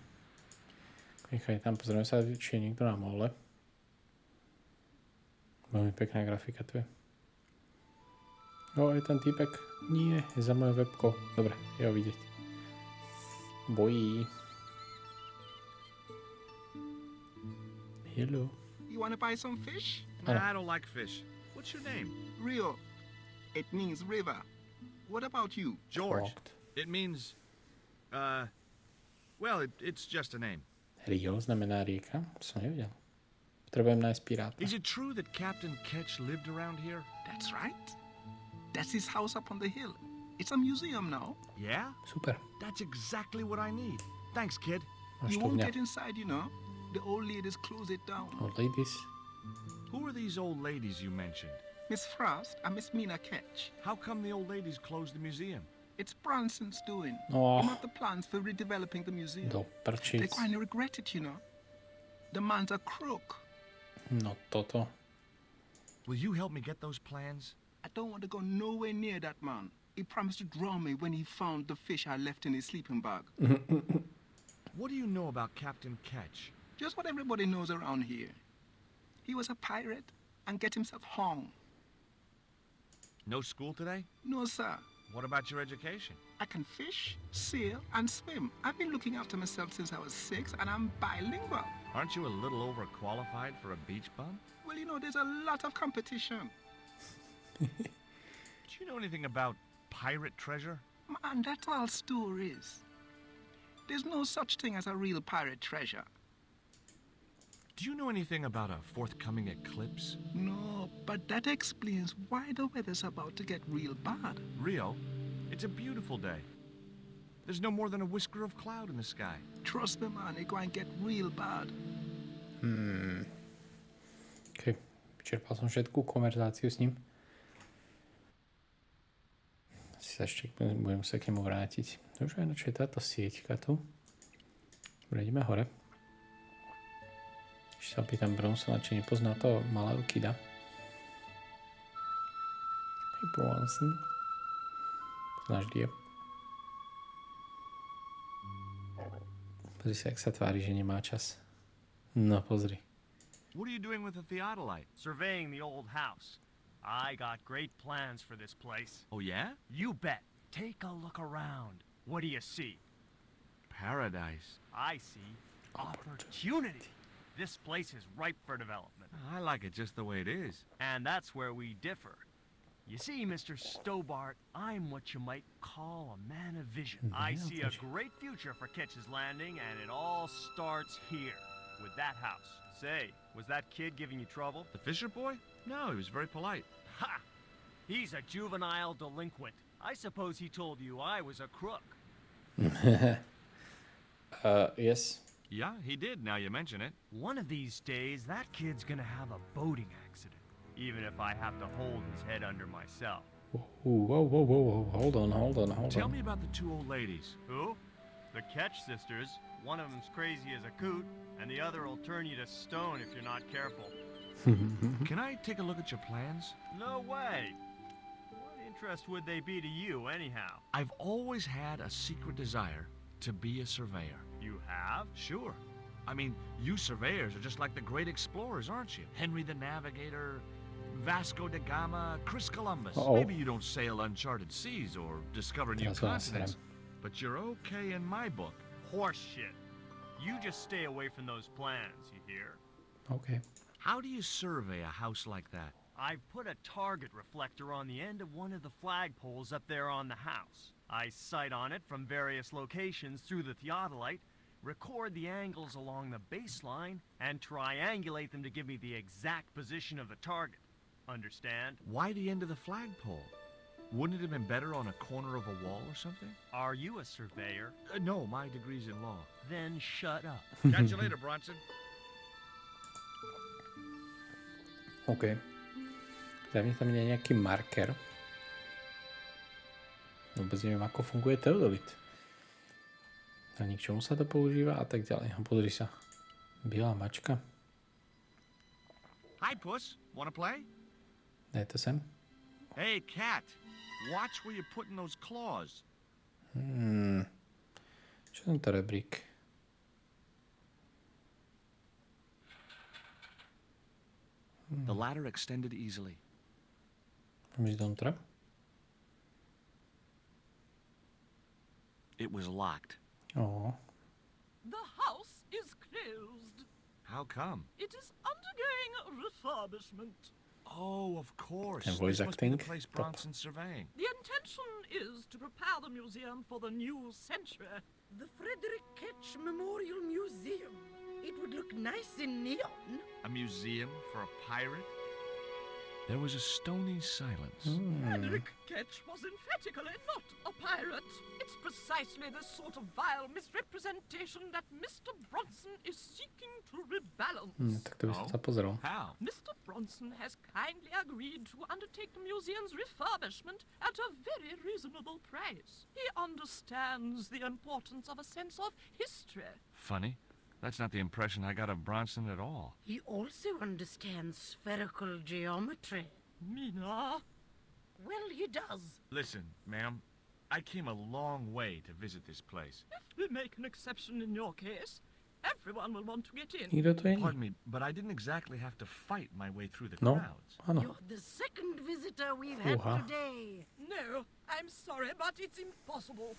Nechaj tam, pozrieme sa, či je niekto na mole. Veľmi pekná grafika tu je. O, je tam týpek. Nie, je za moje webko. Dobre, je ho vidieť. Bojí. Hello. You want to buy some fish? Nah, I don't like fish. What's your name? Rio. It means river. What about you? George. It means... well, it's just a name. Rio znamená rieka? Som nevedel. Potrebujem nájsť piráta. Is it true that Captain Ketch lived around here? That's right. That's his house up on the hill. It's a museum now. Yeah? Super. That's exactly what I need. Thanks, kid. You won't get inside, you know. The old ladies close it down. Old ladies? Who are these old ladies you mentioned? Miss Frost and Miss Mina Ketch. How come the old ladies closed the museum? It's Bronson's doing. Oh. Not the plans for redeveloping the museum. Do prčic. They kind of regret it, you know. The man's a crook. No toto. Will you help me get those plans? I don't want to go nowhere near that man. He promised to draw me when he found the fish I left in his sleeping bag. What do you know about Captain Ketch? Just what everybody knows around here. He was a pirate and get himself hung. No school today? No, sir. What about your education? I can fish, sail, and swim. I've been looking after myself since I was 6, and I'm bilingual. Aren't you a little overqualified for a beach bum? Well, you know, there's a lot of competition. Do you know anything about pirate treasure? Man, that's all stories. There's no such thing as a real pirate treasure. Do you know anything about a forthcoming eclipse? No, but that explains why the weather's about to get real bad. Rio, it's a beautiful day. There's no more than a whisker of cloud in the sky. Trust me, man, it's going to get real bad. OK, vyčerpal som všetku konverzáciu s ním. Asi sa ešte budem sa k nemu vrátiť. Už aj na čo je táto sieťka tu. Dobre, ideme hore. Ešte sa opýtam Bronsona, či nepozná toho malého kida. Hey Bronson. Poznáš die? Pozri sa, jak sa tvári, že nemá čas. No, pozri. What are you doing with the theodolite? Surveying the old house. I got great plans for this place. Oh, yeah? You bet. Take a look around. What do you see? Paradise. I see opportunity. This place is ripe for development. I like it just the way it is. And that's where we differ. You see, Mr. Stobart, I'm what you might call a man of vision. I see a great future for Ketch's Landing, and it all starts here, with that house. Say, was that kid giving you trouble? The Fisher boy? No, he was very polite. Ha! He's a juvenile delinquent. I suppose he told you I was a crook. Yes. Yeah, he did, now you mention it. One of these days, that kid's gonna have a boating accident, even if I have to hold his head under myself. Whoa. Hold on. Tell me about the two old ladies. Who? The Ketch sisters. One of them's crazy as a coot, and the other will turn you to stone if you're not careful. Can I take a look at your plans? No way! What interest would they be to you, anyhow? I've always had a secret desire to be a surveyor. You have? Sure. I mean, you surveyors are just like the great explorers, aren't you? Henry the Navigator, Vasco da Gama, Chris Columbus. Maybe you don't sail uncharted seas or discover new continents, but you're okay in my book. Horse shit. You just stay away from those plans, you hear? Okay. How do you survey a house like that? I put a target reflector on the end of one of the flagpoles up there on the house. I sight on it from various locations through the theodolite, record the angles along the baseline, and triangulate them to give me the exact position of the target. Understand? Why the end of the flagpole? Wouldn't it have been better on a corner of a wall or something? Are you a surveyor? No, my degree's in law. Then shut up. Catch you later, Bronson. OK. Zjavne tam nie je nejaký marker. Vôbec neviem, ako funguje teodolit. Ani k čomu sa to používa a tak ďalej. A pozri sa. Biela mačka. Hi, Puss. Wanna play? Dajte sem. Hey, cat. Watch where you're putting those claws. Čo som to rebrík? The ladder extended easily. Môžem ísť donútra? It was locked. Oh. The house is closed. How come? It is undergoing refurbishment. Oh, of course. And voice This must be the acting. place Bronson's surveying. The intention is to prepare the museum for the new century. The Frederick Ketch Memorial Museum. It would look nice in neon. A museum for a pirate? There was a stony silence. Frederick Ketch was emphatically not a pirate. It's precisely this sort of vile misrepresentation that Mr. Bronson is seeking to rebalance. Tak to by som sa pozrel. How? Mr. Bronson has kindly agreed to undertake the museum's refurbishment at a very reasonable price. He understands the importance of a sense of history. Funny. That's not the impression I got of Bronson at all. He also understands spherical geometry. Mina? Well, he does. Listen, ma'am, I came a long way to visit this place. If we make an exception in your case, everyone will want to get in. Nikto tu nie. Pardon me, but I didn't exactly have to fight my way through the No. crowds. Áno. You're the second visitor we've had Fúha. today. No, I'm sorry, but it's impossible.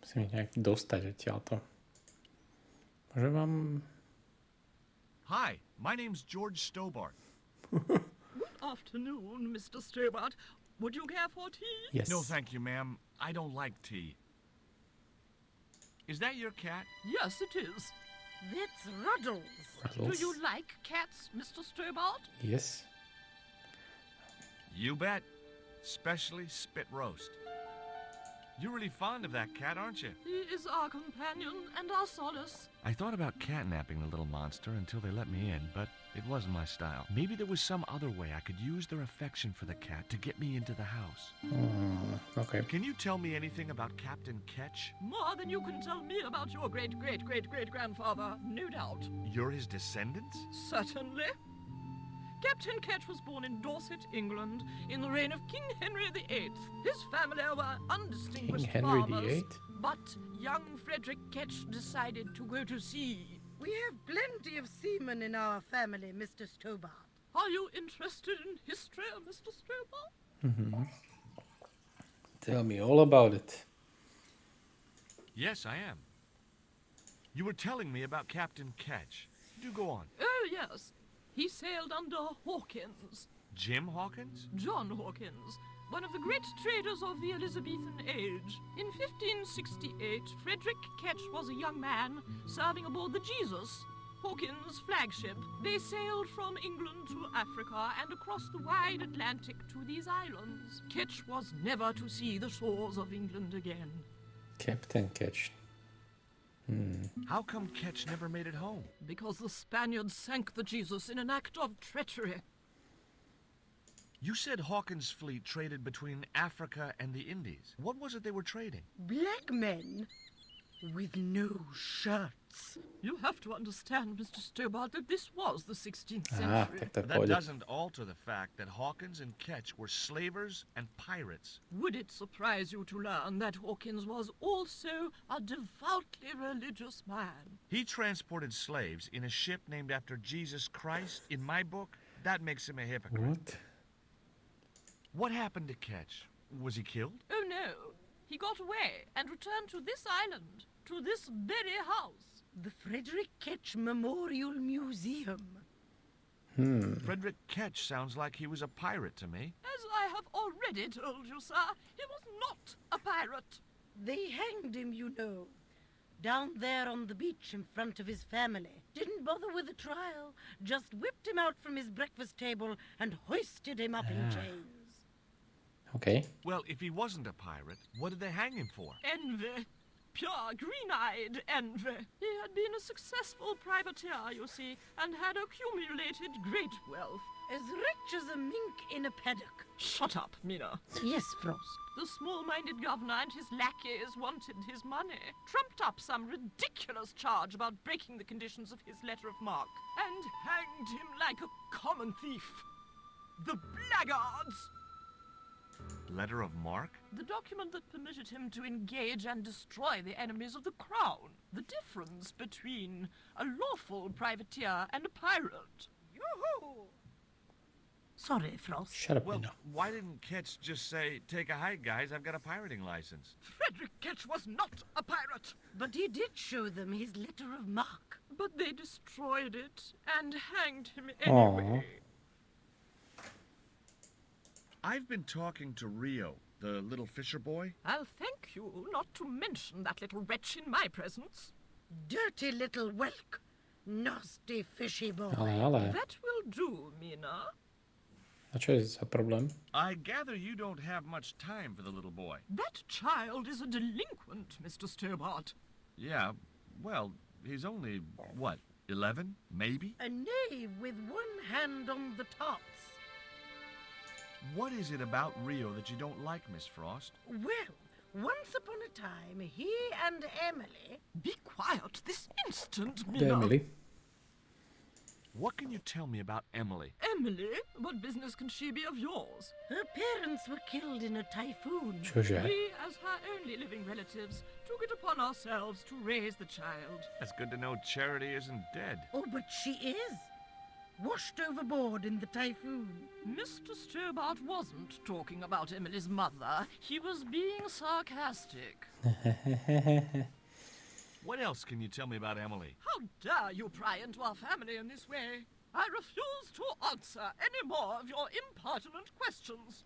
Musím ich nejak dostať odtiaľto. Môžem vám... Hi, my name's George Stobart. Good afternoon, Mr. Stobart. Would you care for tea? Yes. No, thank you, ma'am. I don't like tea. Is that your cat? Yes, it is. That's Ruddles. Ruddles. Do you like cats, Mr. Stobart? Yes. You bet. Especially spit roast. You're really fond of that cat, aren't you? He is our companion and our solace. I thought about catnapping the little monster until they let me in, but it wasn't my style. Maybe there was some other way I could use their affection for the cat to get me into the house. OK. Can you tell me anything about Captain Ketch? More than you can tell me about your great-great-great-great-grandfather, no doubt. You're his descendants? Certainly. Captain Ketch was born in Dorset, England, in the reign of King Henry VIII. His family were undistinguished King Henry farmers, VIII? but young Frederick Ketch decided to go to sea. We have plenty of seamen in our family, Mr. Stobart. Are you interested in history, Mr. Stobart? Tell me all about it. Yes, I am. You were telling me about Captain Ketch. Do go on. Oh, yes. He sailed under Hawkins, Jim Hawkins? John Hawkins, one of the great traders of the Elizabethan age. In 1568, Frederick Ketch was a young man serving aboard the Jesus, Hawkins' flagship. They sailed from England to Africa and across the wide Atlantic to these islands. Ketch was never to see the shores of England again. Captain Ketch. How come Ketch never made it home? Because the Spaniards sank the Jesus in an act of treachery. You said Hawkins' fleet traded between Africa and the Indies. What was it they were trading? Black men with no shirts. You have to understand, Mr. Stobart, that this was the 16th Ah, century. tak to v That pohode. doesn't alter the fact that Hawkins and Ketch were slavers and pirates. Would it surprise you to learn that Hawkins was also a devoutly religious man? He transported slaves in a ship named after Jesus Christ. In my book, that makes him a hypocrite. What? What happened to Ketch? Was he killed? Oh no, he got away and returned to this island, to this very house. The Frederick Ketch Memorial Museum. Frederick Ketch sounds like he was a pirate to me. As I have already told you, sir, he was not a pirate. They hanged him, you know. Down there on the beach in front of his family. Didn't bother with the trial. Just whipped him out from his breakfast table and hoisted him up in chains. OK. Well, if he wasn't a pirate, what did they hang him for? Envy. Pure green-eyed envy. He had been a successful privateer, you see, and had accumulated great wealth. As rich as a mink in a paddock. Shut up, Mina. Yes, Frost. The small-minded governor and his lackeys wanted his money, trumped up some ridiculous charge about breaking the conditions of his letter of marque, and hanged him like a common thief. The blackguards! Letter of marque? The document that permitted him to engage and destroy the enemies of the crown. The difference between a lawful privateer and a pirate. Yoo-hoo! Sorry, Frost. Shut up, Well, Mina. why didn't Ketch just say, take a hike, guys, I've got a pirating license? Frederick Ketch was not a pirate. But he did show them his letter of marque. But they destroyed it and hanged him anyway. I've been talking to Rio, the little fisher boy. I'll thank you not to mention that little wretch in my presence. Dirty little whelk. Nasty fishy boy. Ale. That will do, Mina. A čo je za problém? I gather you don't have much time for the little boy. That child is a delinquent, Mr. Stobart. Yeah, well, he's only, what, 11, maybe? A knave with one hand on the tops. What is it about Rio that you don't like, Miss Frost? Well, once upon a time, he and Emily... Be quiet this instant, To je Mina. Emily. What can you tell me about Emily? Emily? What business can she be of yours? Her parents were killed in a typhoon. Čože? We, as her only living relatives, took it upon ourselves to raise the child. It's good to know Charity isn't dead. Oh, but she is. Washed overboard in the typhoon. Mr. Stobart wasn't talking about Emily's mother. He was being sarcastic. What else can you tell me about Emily? How dare you pry into our family in this way? I refuse to answer any more of your impertinent questions.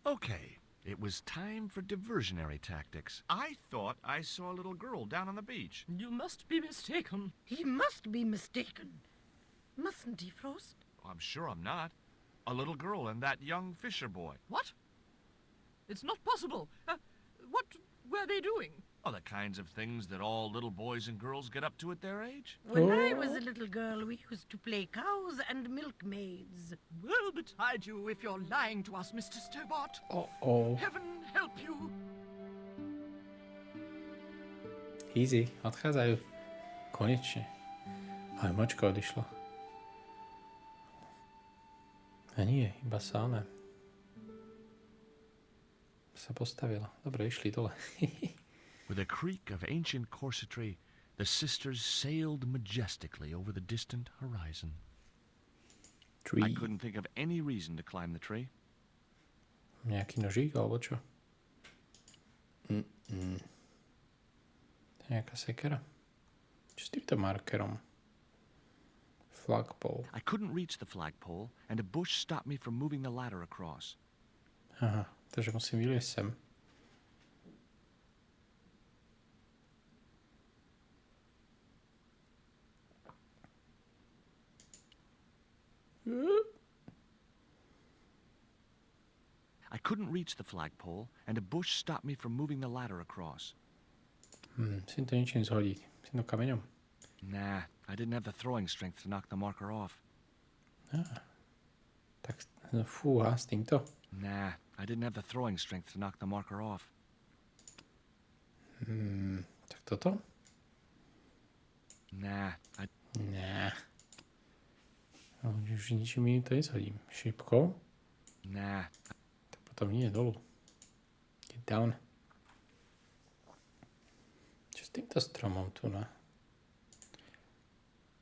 Okay, it was time for diversionary tactics. I thought I saw a little girl down on the beach. You must be mistaken. He must be mistaken. Mustn't he, Frost? I'm sure I'm not. A little girl and that young fisher boy. What? It's not possible. What were they doing? Oh, the kinds of things that all little boys and girls get up to at their age. When I was a little girl, we used to play cows and milkmaids. Woe betide you if you're lying to us, Mr. Stobart. Oh. Heaven help you. Easy, odchádzajú. Konečne. Aj močka odišla. A nie, iba sama. Sa postavila. Dobre, išli dole. With a creak of ancient corsetry, the sisters sailed majestically over the distant horizon. Tree. I couldn't think of any reason to climb the tree. Nejaký nožík, alebo čo? Nejaká sekera? Čo s týmto markerom? Flagpole. I couldn't reach the flagpole, and a bush stopped me from moving the ladder across. Aha, takže musím vyliesť sem. I couldn't reach the flagpole, and a bush stopped me from moving the ladder across. Musím to niečím zhodiť. Musím to kameňom. Nah, I didn't have the throwing strength to knock the marker off. Tak fúha s týmto. Nah, I didn't have the throwing strength to knock the marker off. Tak toto? Nah, Nah. No, už ničím iným to nezhodím. Šipkou? Nah. Tak potom nie, dolu. Get down. Čo s týmto stromom tu na?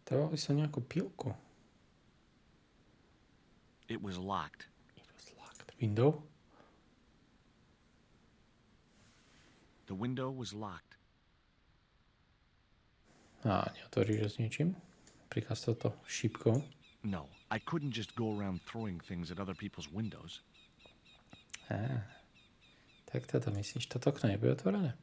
Treba by som nejakú pilku. It was locked. It was locked. Window? The window was locked. Neotvoríš s ničím? Prikaz toto šipkou. No, I couldn't just go around throwing things at other people's windows. Tak toto myslíš, toto okno nebude otvorené?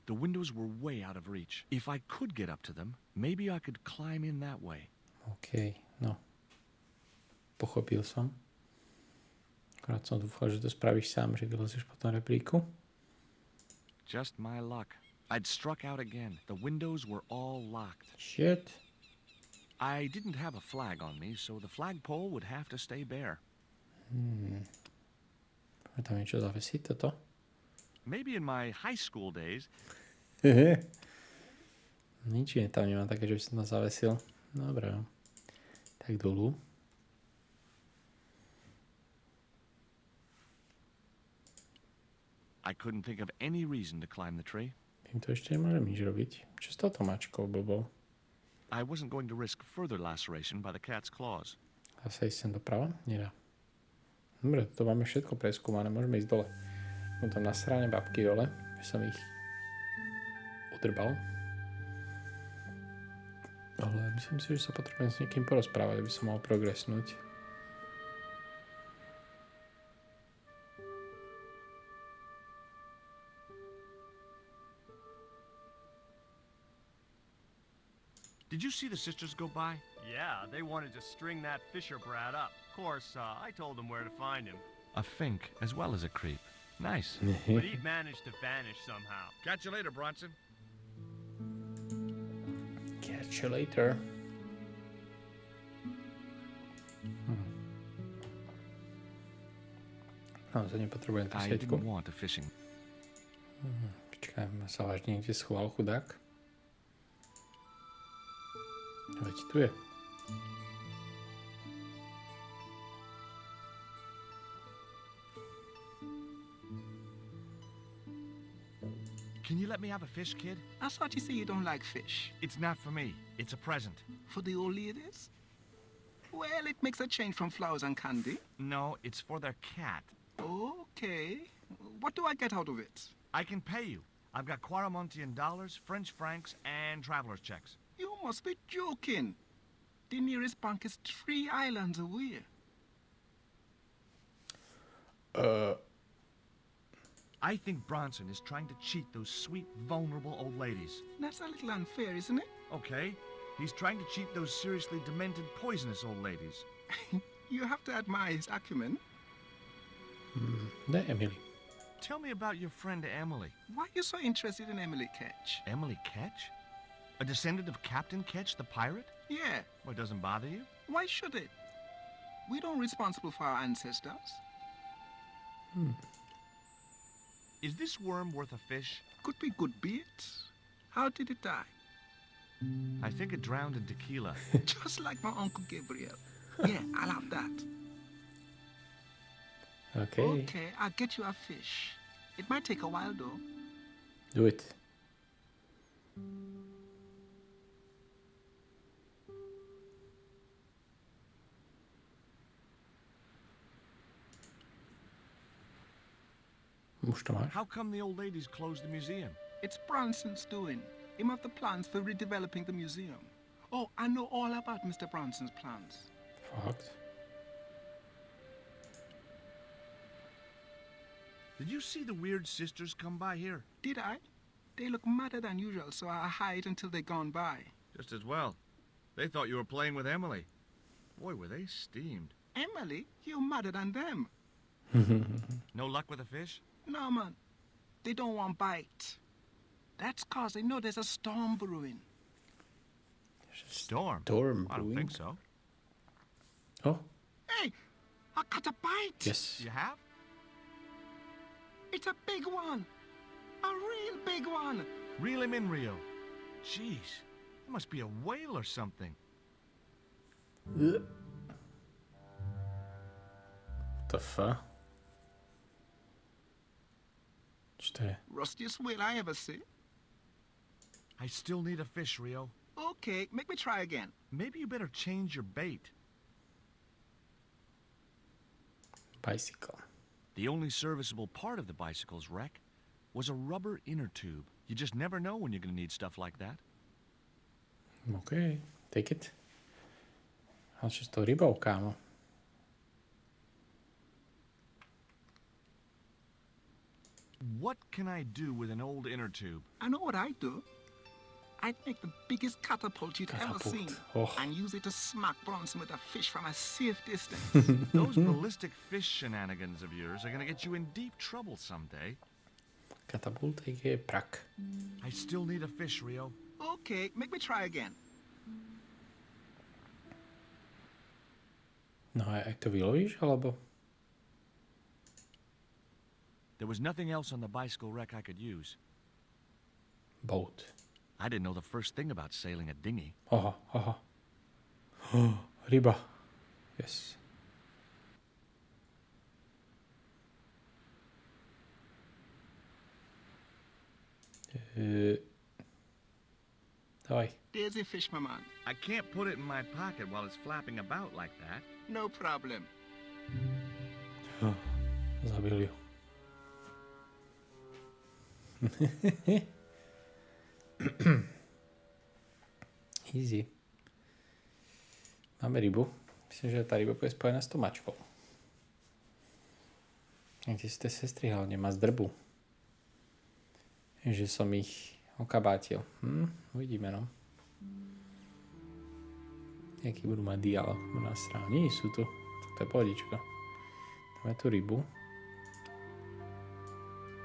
The windows were way out of reach. If I could get up to them, maybe I could climb in that way. OK, no. Pochopil som. Akorát som dúfal, že to spravíš sám, že vylezeš po tom rebríku. Just my luck. I'd struck out again. The windows were all locked. Shit. I didn't have a flag on me, so the flagpole would have to stay bare. Môžeme tam niečo zavesiť, toto? Maybe in my high school days. Nič je tam nemám také, že by som to zavesil. Dobre. Tak dolu. I couldn't think of any reason to climb the tree. Týmto ešte nemôžem nič robiť. Čo s touto mačkou blbou? I wasn't going to risk further laceration by the cat's claws. Zase ísť sem doprava? Nedá. Dobre, to máme všetko preskúmané. Môžeme ísť dole. Mám tam na strane babky dole, že som ich udrbal. Ale myslím si, že sa potrebujem s niekým porozprávať, aby som mal progresnúť. Did you see the sisters go by? Yeah, they wanted to string that Fisher brat up. Of course, I told them where to find him. A fink as well as a creep. Nice. But he'd managed to vanish somehow. Catch you later, Bronson. Catch you later. Naozaj nepotrebujem tú I sieťku. didn't want a fishing. Počkaj, ma sa vážne niekde schoval chudák. Veď tu je. Can you let me have a fish, kid? I thought you say you don't like fish. It's not for me. It's a present. For the old ladies? Well, it makes a change from flowers and candy. No, it's for their cat. Okay. What do I get out of it? I can pay you. I've got Quaramontian dollars, French francs, and traveler's checks. You must be joking. The nearest bank is 3 islands away. I think Bronson is trying to cheat those sweet, vulnerable old ladies. That's a little unfair, isn't it? Okay. He's trying to cheat those seriously demented, poisonous old ladies. You have to admire his acumen. Emily. Tell me about your friend Emily. Why are you so interested in Emily Ketch? Emily Ketch? A descendant of Captain Ketch, the pirate? Yeah. Well, it doesn't bother you? Why should it? We don't responsible for our ancestors. Is this worm worth a fish? Could be good bait. How did it die? I think it drowned in tequila. Just like my Uncle Gabriel. Yeah, I'll have that. Okay. Okay, I'll get you a fish. It might take a while, though. Do it. Už to máš? How come the old ladies closed the museum? It's Bronson's doing. Him have the plans for redeveloping the museum. Oh, I know all about Mr. Bronson's plans. Fakt. Did you see the weird sisters come by here? Did I? They look madder than usual, so I hide until they're gone by. Just as well. They thought you were playing with Emily. Boy, were they steamed. Emily, you're madder than them. No luck with a fish? No, man. They don't want bite. That's cause they know there's a storm brewing. Storm? Storm I don't brewing. think so. Oh, Hey, I caught a bite. yes. You have? It's a big one. A real big one. Reel him in, Rio. Jeez, it must be a whale or something. What the fuck? Čo to je? Rustiest whale I ever see. I still need a fish, Rio. Okay, make me try again. Maybe you better change your bait. Bicycle. The only serviceable part of the bicycle's wreck was a rubber inner tube. You just never know when you're going to need stuff like that. OK, take it. Ale čo s tou rybou, kámo? What can I do with an old inner tube? I know what I'd do. I'd make the biggest catapult you'd ever Catapult. seen. Oh. And use it to smack Bronson with a fish from a safe distance. Those ballistic fish shenanigans of yours are going to get you in deep trouble someday. Katapult je prak. I still need a fish, Rio. Okay, make me try again. No a jak to vylovíš, alebo? There was nothing else on the bicycle wreck I could use. Boat. I didn't know the first thing about sailing a dinghy. Aha, aha. Oh, ryba. Yes. Давай. There's a fish, my man. I can't put it in my pocket while it's flapping about like that. No problem. Zabil ju. Easy. Máme rybu. Myslím, že tá ryba bude spojená s tou mačkou. Kde si tie sestry hlavne má z drbu. Že som ich okabátil. Uvidíme, no. Jaký budú mať dialog. Budú na stranu. Nie sú tu. To je pohodička. Dáme tu rybu.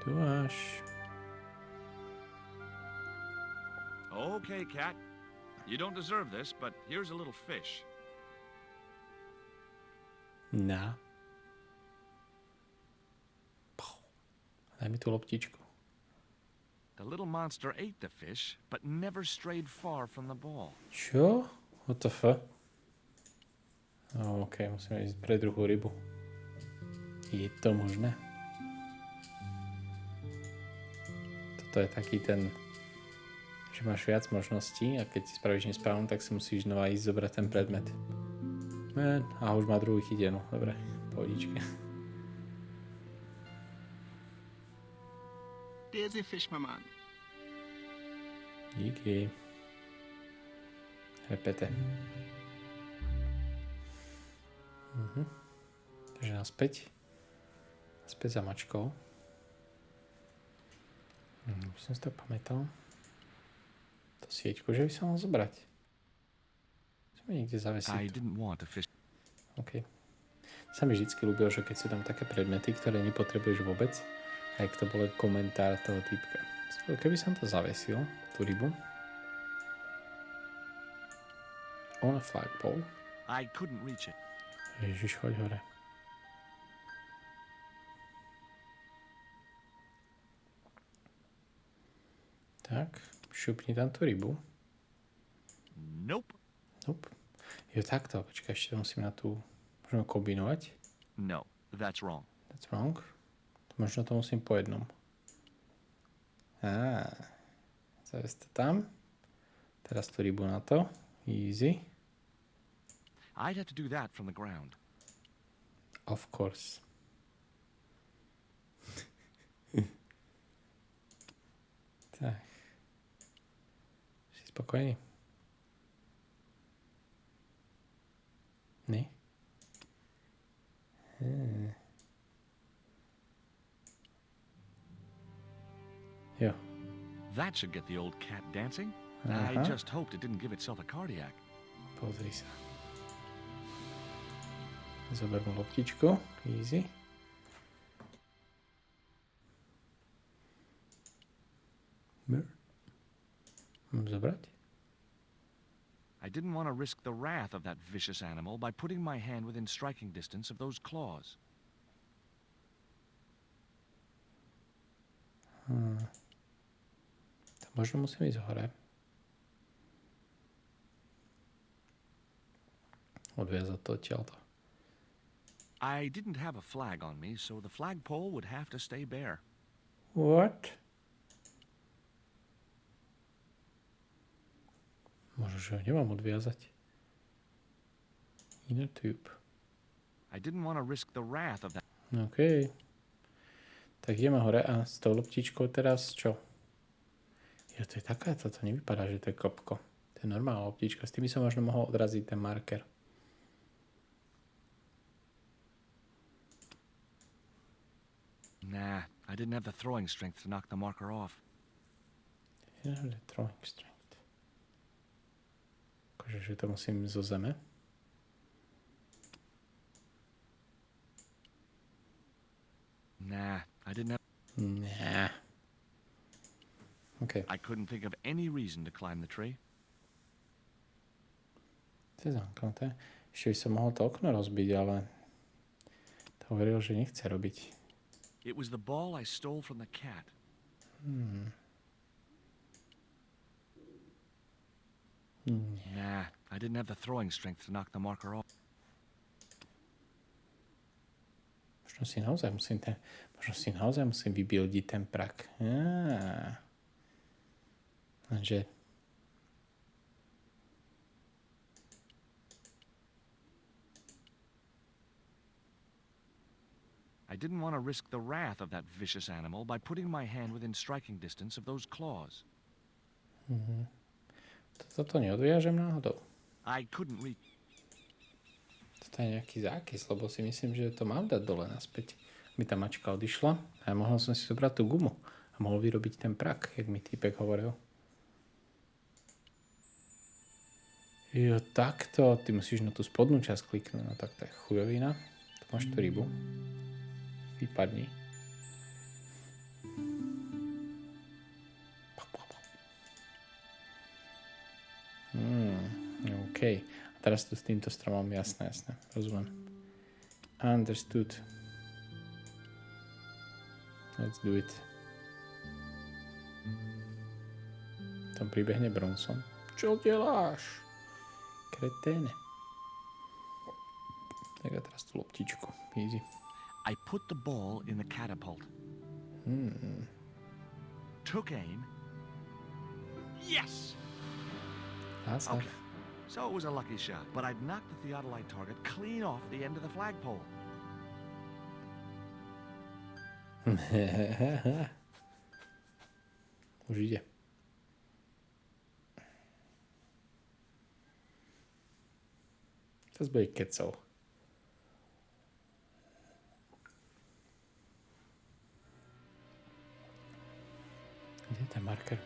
Tu máš. Okay, cat. You don't deserve this, but here's a little fish. Na. Daj mi tú loptičku. The little monster ate the fish, but never strayed far from the ball. Čo? What the fuck? No, OK, musíme ísť pre druhú rybu. Je to možné? Toto je taký ten, že máš viac možností a keď si spravíš nesprávnu, tak si musíš znova ísť zobrať ten predmet. A už má druhú chytenú. Dobre, pohodičke. There's a fish, my man. Díky. Repete. Takže naspäť. Naspäť za mačkou. Už som si to pamätal. To sieťku, že by sa mal zobrať. Som mi niekde zavesiť. I didn't want a fish. OK. Sa mi vždycky ľúbilo, že keď sú tam také predmety, ktoré nepotrebuješ vôbec, aj to bol komentár toho typka. Keby som to zavesil, tú rybu, on a flagpole. I couldn't reach it. Ježiš, choď hore. Tak, šupni tam tú rybu. Nope. Nope. Jo, takto, počkaj, ešte musím na tú, môžeme kombinovať. No, that's wrong. That's wrong. Možno to musím po jednom. Zaves to tam. Teraz tú rybu na to. Easy. I'd have to do that from the ground. Of course. Tak. Si spokojný? Nie? Jo. That should get the old cat dancing. I just hoped it didn't give itself a cardiac. Pozri sa. Zoberme loptičku. Easy. Mám zobrať? I didn't want to risk the wrath of that vicious animal by putting my hand within striking distance of those claws. To možno musím ísť hore. Odviazať to odtiaľto. I didn't have a flag on me, so the flagpole would have to stay bare. What? Možno, že ho nemám odviazať. Inner tube. I didn't want to risk the wrath of that. OK. Tak ideme hore a s tou loptičkou teraz čo? Jo, to je takáto, to nevypadá, že to je kopko. To je normálna loptička. S tým by som možno mohol odraziť ten marker. Nah, I didn't have the throwing strength to knock the marker off. Throwing strength. Akože, že to musím zo zeme. Nah, I didn't have... Nah. OK. I couldn't think of any reason to climb the tree. To je zamknuté. Ešte by som mohol to okno rozbiť, ale to hovoril, že nechce robiť. It was the ball I stole from the cat. Nah, I didn't have the throwing strength to knock the marker off. Možno si naozaj musím vybuildiť ten prak. Lenže I didn't want to risk the wrath of that vicious animal by putting my hand within striking distance of those claws. Toto neodviažem náhodou. I couldn't reach... Toto je nejaký zákys, lebo si myslím, že to mám dať dole naspäť. By tá mačka odišla a mohol som si zobrať tú gumu a mohol vyrobiť ten prak, jak mi týpek hovoril. Jo, takto. Ty musíš na tú spodnú časť kliknúť. No tak to je chujovina. Tu máš tú rybu. Vypadni. OK. A teraz tu s týmto stromom jasné. Rozumiem. Understood. Let's do it. Tam pribehne Bronson. Čo deláš? Kreténe. Tak a teraz tú loptičku. Easy. I put the ball in the catapult. Took aim. Yes! That's okay. So it was a lucky shot, but I'd knocked the theodolite target clean off the end of the flagpole. Už ide. To bude kecel. Kde je ten marker?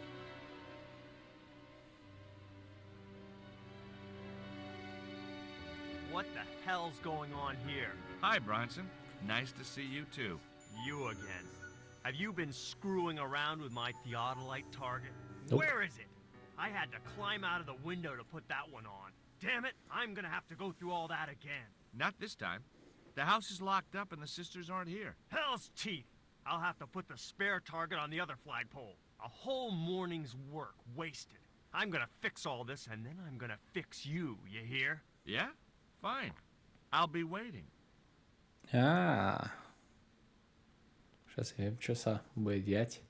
What the hell's going on here? Hi, Bronson. Nice to see you, too. You again. Have you been screwing around with my theodolite target? Nope. Where is it? I had to climb out of the window to put that one on. Damn it, I'm gonna have to go through all that again. Not this time. The house is locked up and the sisters aren't here. Hell's teeth! I'll have to put the spare target on the other flagpole. A whole morning's work wasted. I'm gonna fix all this and then I'm gonna fix you, you hear? Yeah? Fine. I'll be waiting. Už asi viem, čo sa bude diať.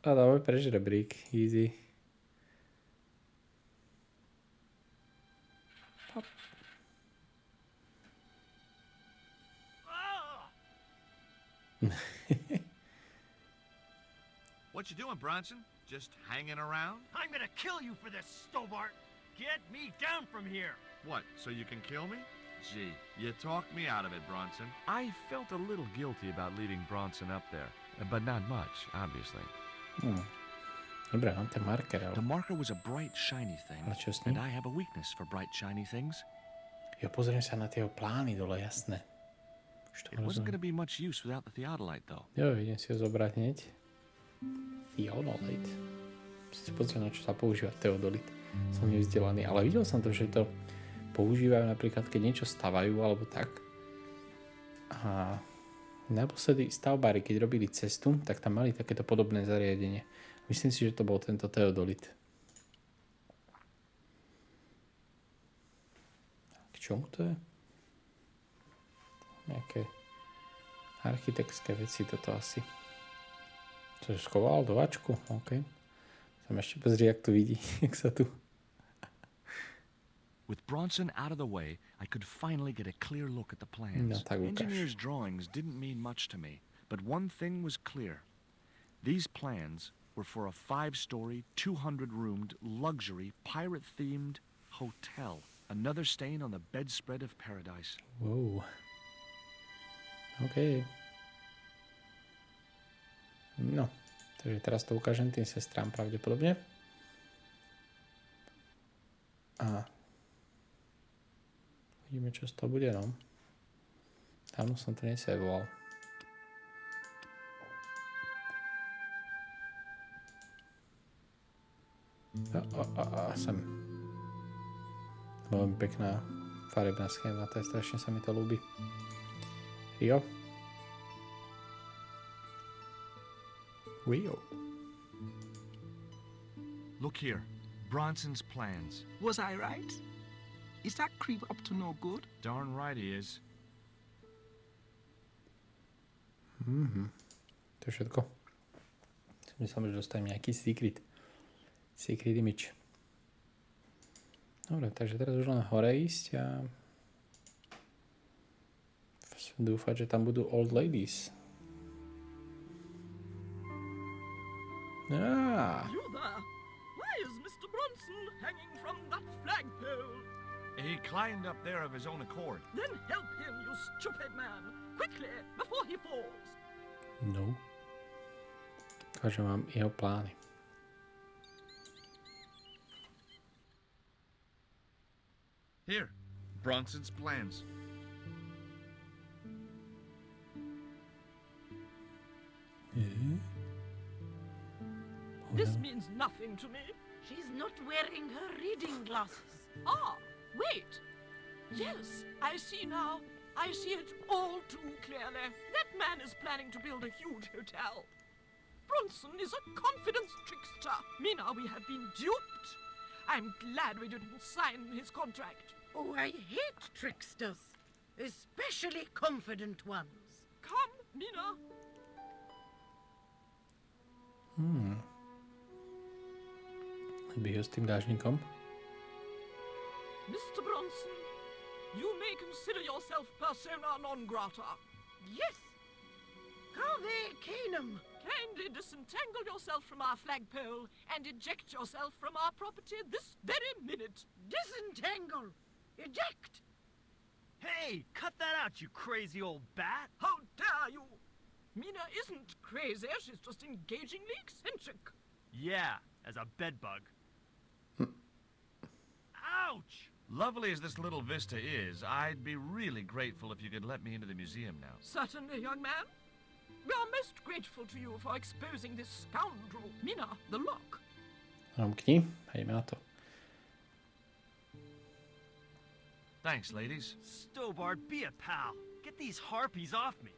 A dáme preč rebrík. Easy. Pop. What you doing, Bronson? Just hanging around? I'm gonna kill you for this, Stobart! Get me down from here! What, so you can kill me? Gee, you talked me out of it, Bronson. I felt a little guilty about leaving Bronson up there, but not much, obviously. Dobre, mám ten marker. The marker was a bright, shiny thing, Ale čo s ním? and I have a weakness for bright, shiny things. Jo, pozriem sa na tie plány dole, jasné. It wasn't going to be much use without the theodolite, though. Jo, idem si ho zobrať hneď. Theodolite. Si pozrieť, na čo sa používa teodolit. Som nevzdelaný, ale videl som to, že to používajú napríklad, keď niečo stavajú alebo tak. A naposledy stavbári, keď robili cestu, tak tam mali takéto podobné zariadenie. Myslím si, že to bol tento teodolit. K čomu to je? Nejaké architektské veci toto asi. Čo schoval do vačku? OK. Som ešte pozrieť, jak to vidí, jak sa tu... With Bronson out of the way, I could finally get a clear look at the plans. No, tak ukáž. Engineers' drawings didn't mean much to me, but one thing was clear. These plans were for a 5-story, 200-roomed, luxury, pirate-themed hotel. Another stain on the bedspread of paradise. Wow. OK. No, takže teraz to ukážem tým sestrám pravdepodobne. A vidíme, čo z toho bude, no. Dávno som to nesevoval. Sem. Veľmi pekná farebná schéma, to je strašne sa mi to ľúbi. Rio. Look here. Bronson's plans. Was I right? Is that creep up to no good? Darn right he is. To je všetko. Myslím, že dostanem nejaký secret image. Dobre, takže teraz už len hore ísť a dúfať, že tam budú old ladies. You there? Why is Mr. Bronson hanging from that flagpole? He climbed up there of his own accord. Then help him, you stupid man. Quickly, before he falls. No. Ukážem vám jeho plány. Here, Bronson's plans. This means nothing to me. She's not wearing her reading glasses. Ah, wait. Yes, I see now. I see it all too clearly. That man is planning to build a huge hotel. Bronson is a confidence trickster. Mina, we have been duped. I'm glad we didn't sign his contract. Oh, I hate tricksters, especially confident ones. Come, Mina. By ho s tým dážnikom. Mr. Bronson, you may consider yourself persona non grata. Yes. Cave Canum. Kindly disentangle yourself from our flagpole and eject yourself from our property this very minute. Disentangle. Eject. Hey, cut that out, you crazy old bat! How dare you! Mina isn't crazy, she's just engagingly eccentric. Yeah, as a bedbug. Ouch! Lovely as this little vista is, I'd be really grateful if you could let me into the museum now. Certainly, young man. We are most grateful to you for exposing this scoundrel. Mina, the lock. Romkni a ideme na to. Thanks, ladies. Stobart, be a pal. Get these harpies off me.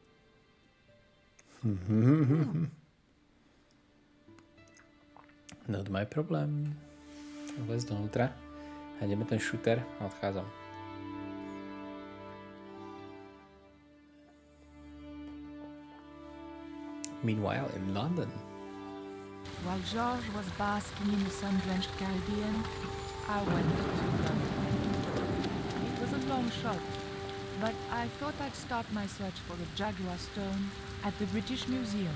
Not my problem. Vlez donútra a ideme ten shooter a odchádzam. Meanwhile in London. While George was basking in the sun-drenched Caribbean, I went to London. It was a long shot, but I thought I'd start my search for the Jaguar stone at the British Museum.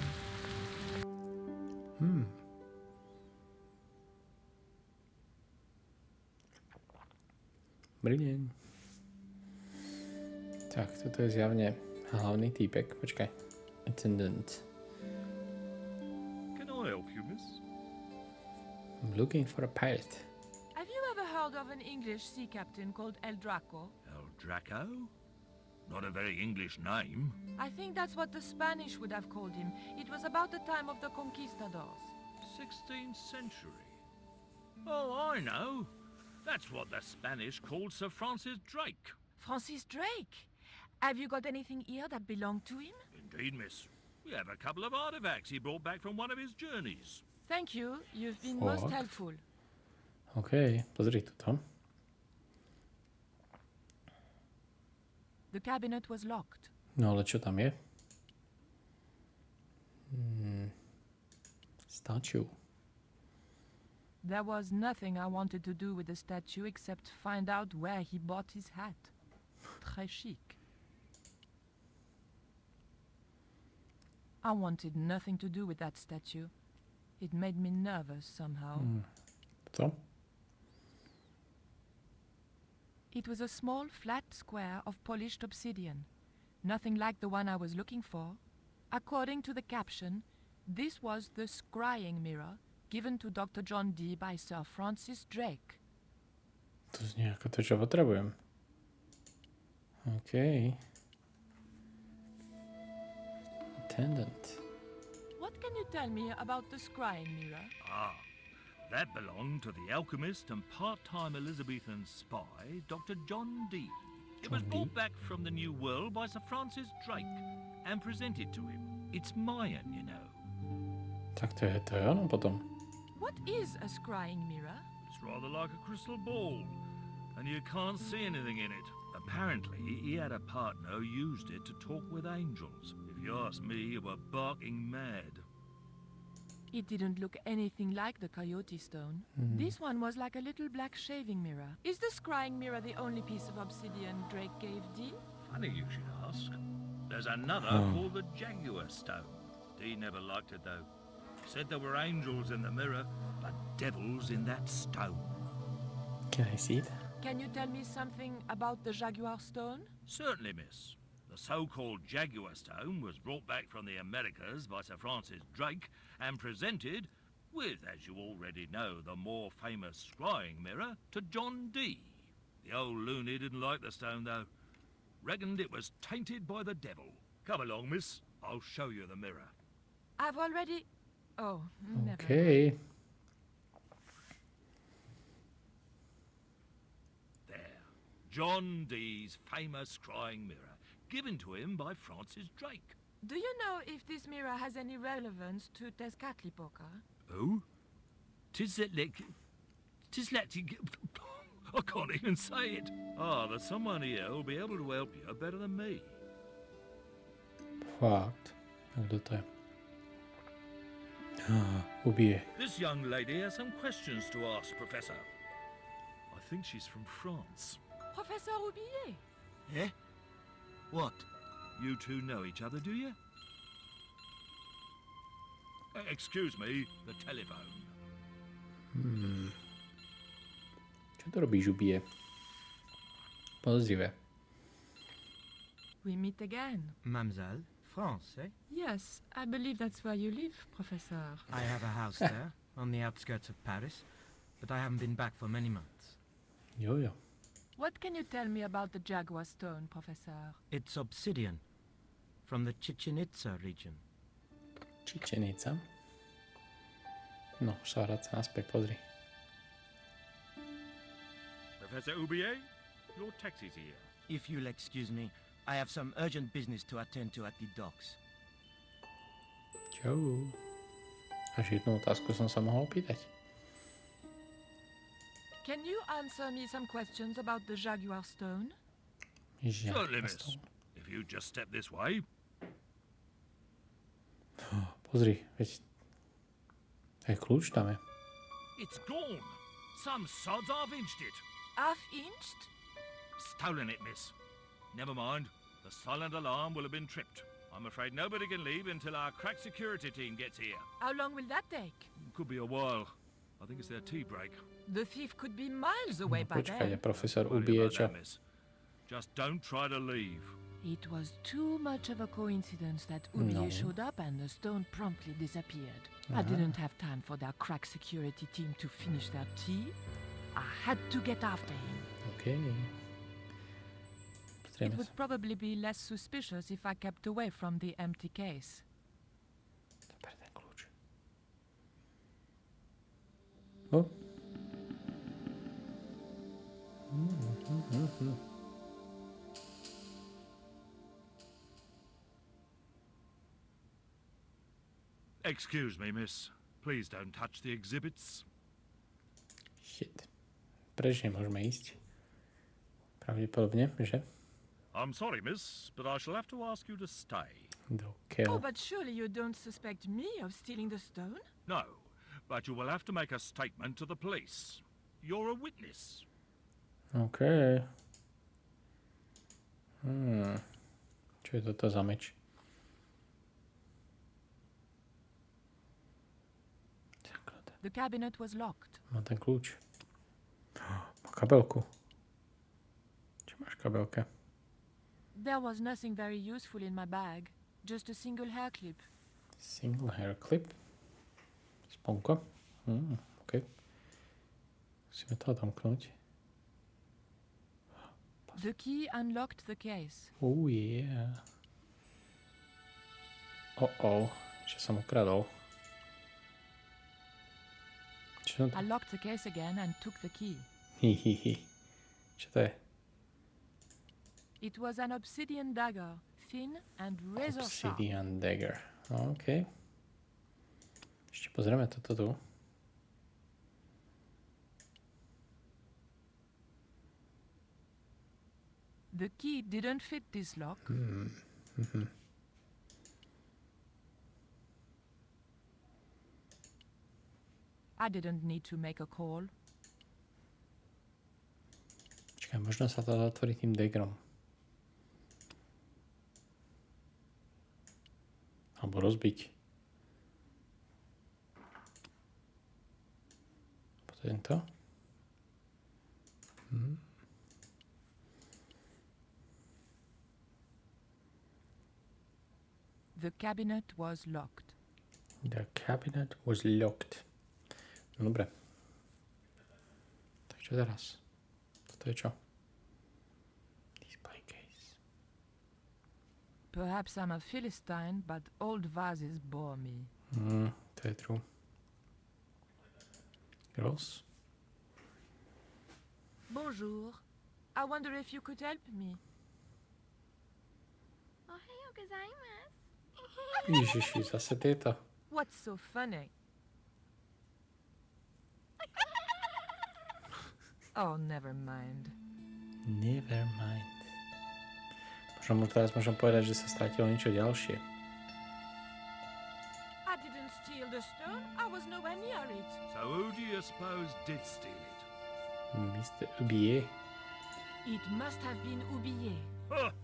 Brilliant. Tak, toto je zjavne hlavný týpek. Počkaj. Attendant. Can I help you, miss? I'm looking for a pirate. Have you ever heard of an English sea captain called El Draco? El Draco? Not a very English name. I think that's what the Spanish would have called him. It was about the time of the conquistadors. 16th century. Oh, I know. That's what the Spanish called Sir Francis Drake. Francis Drake? Have you got anything here that belonged to him? Indeed, miss. We have a couple of artifacts he brought back from one of his journeys. Thank you. You've been most helpful. OK, pozri toto. The cabinet was locked. No ale čo tam je? Statue. There was nothing I wanted to do with the statue except find out where he bought his hat. Très chic. I wanted nothing to do with that statue. It made me nervous somehow. Co? It was a small flat square of polished obsidian. Nothing like the one I was looking for. According to the caption, this was the scrying mirror given to Dr. John Dee by Sir Francis Drake. To znie ako to, čo potrebujem. OK. Attendant. What can you tell me about the scrying mirror? Ah, that belonged to the alchemist and part-time Elizabethan spy, Dr. John Dee. It was brought back from the New World by Sir Francis Drake and presented to him. It's Mayan, you know. Tak to je ono potom. What is a scrying mirror? It's rather like a crystal ball, and you can't see anything in it. Apparently, he had a partner who used it to talk with angels. If you ask me, you were barking mad. It didn't look anything like the coyote stone. This one was like a little black shaving mirror. Is the scrying mirror the only piece of obsidian Drake gave Dee? Funny you should ask. There's another called the Jaguar Stone. Dee never liked it, though. Said there were angels in the mirror, but devils in that stone. Can I see it? Can you tell me something about the Jaguar stone? Certainly, miss. The so-called Jaguar Stone was brought back from the Americas by Sir Francis Drake and presented, with, as you already know, the more famous scrying mirror, to John Dee. The old loony didn't like the stone, though. Reckoned it was tainted by the devil. Come along, miss. I'll show you the mirror. I've already... Oh, never. OK. There. John Dee's famous scrying mirror, given to him by Francis Drake. Do you know if this mirror has any relevance to Tezcatlipoca? Who? Tizletlik... I can't even say it. Ah, there's someone here who'll be able to help you better than me. Fakt. A kto to je? Ubije. This young lady has some questions to ask, Professor. I think she's from France. Professor Roubillet? Eh? What? You two know each other, do you? Excuse me, the telephone. Čo to robíš, ubije? Podozrivé. We meet again. Mademoiselle, France, eh? Yes, I believe that's where you live, Professor. I have a house there, on the outskirts of Paris, but I haven't been back for many months. Jo. What can you tell me about the Jaguar stone, Professor? It's obsidian, from the Chichen Itza region. Čičenica. No, šárať sa naspäť, pozri. Professor Oubier, your taxi's here. If you'll excuse me, I have some urgent business to attend to at the docks. Čau. Až jednu otázku som sa mohol opýtať. Can you answer me some questions about the Jaguar stone? Certainly, miss. If you just step this way. Pozri, veď... Aj kľúč tam je. It's gone. Some sods half-inched it. Half-inched? Stolen it, miss. Never mind. The silent alarm will have been tripped. I'm afraid nobody can leave until our crack security team gets here. How long will that take? Could be a while. I think it's their tea break. The thief could be miles away by Počkaj, then. profesor Don't worry ubije about čo? that, miss. Just don't try to leave. It was too much of a coincidence that No. Oublier showed up and the stone promptly disappeared. I didn't have time for their crack security team to finish their tea. I had to get after him. OK. It would probably be less suspicious if I kept away from the empty case. Dobre, ten kľúč. Oh. Excuse me, miss. Please don't touch the exhibits. Shit. Preč nemôžeme ísť? Pravdepodobne, že? I'm sorry, miss, but I shall have to ask you to stay. Oh, but surely you don't suspect me of stealing the stone? No, but you will have to make a statement to the police. You're a witness. OK. Čo je toto za meč? The cabinet was locked. Má ten kľúč. Má kabelku. Čo máš v kabelke? There was nothing very useful in my bag. Just a single hair clip. Single hair clip. Sponko. OK. Musíme to odomknúť. The key unlocked the case. Oh yeah. Čo som ukradol? I locked the case again and took the key. Čo to je? It was an obsidian dagger, thin and razor sharp. Obsidian dagger. OK. Ešte pozrieme toto tu. The key didn't fit this lock. I didn't need to make a call. Čakaj, možno sa to otvorí tým daggerom. Alebo rozbiť. Potom to. The cabinet was locked. The cabinet was locked. No dobre. Tak čo teraz? Toto je čo? Display case. Perhaps I'm a Philistine, but old vases bore me. To je true. Gross. Bonjour. I wonder if you could help me. Ohayo gozaimasu. Ježiši, zase tieto. What's so funny? Oh, never mind. Never mind. Možno mu teraz môžem povedať, že sa stratilo niečo ďalšie. I didn't steal the stone. I was nowhere near it. So who do you suppose did steal it? Mr. Ubier. It must have been Oublié. Huh.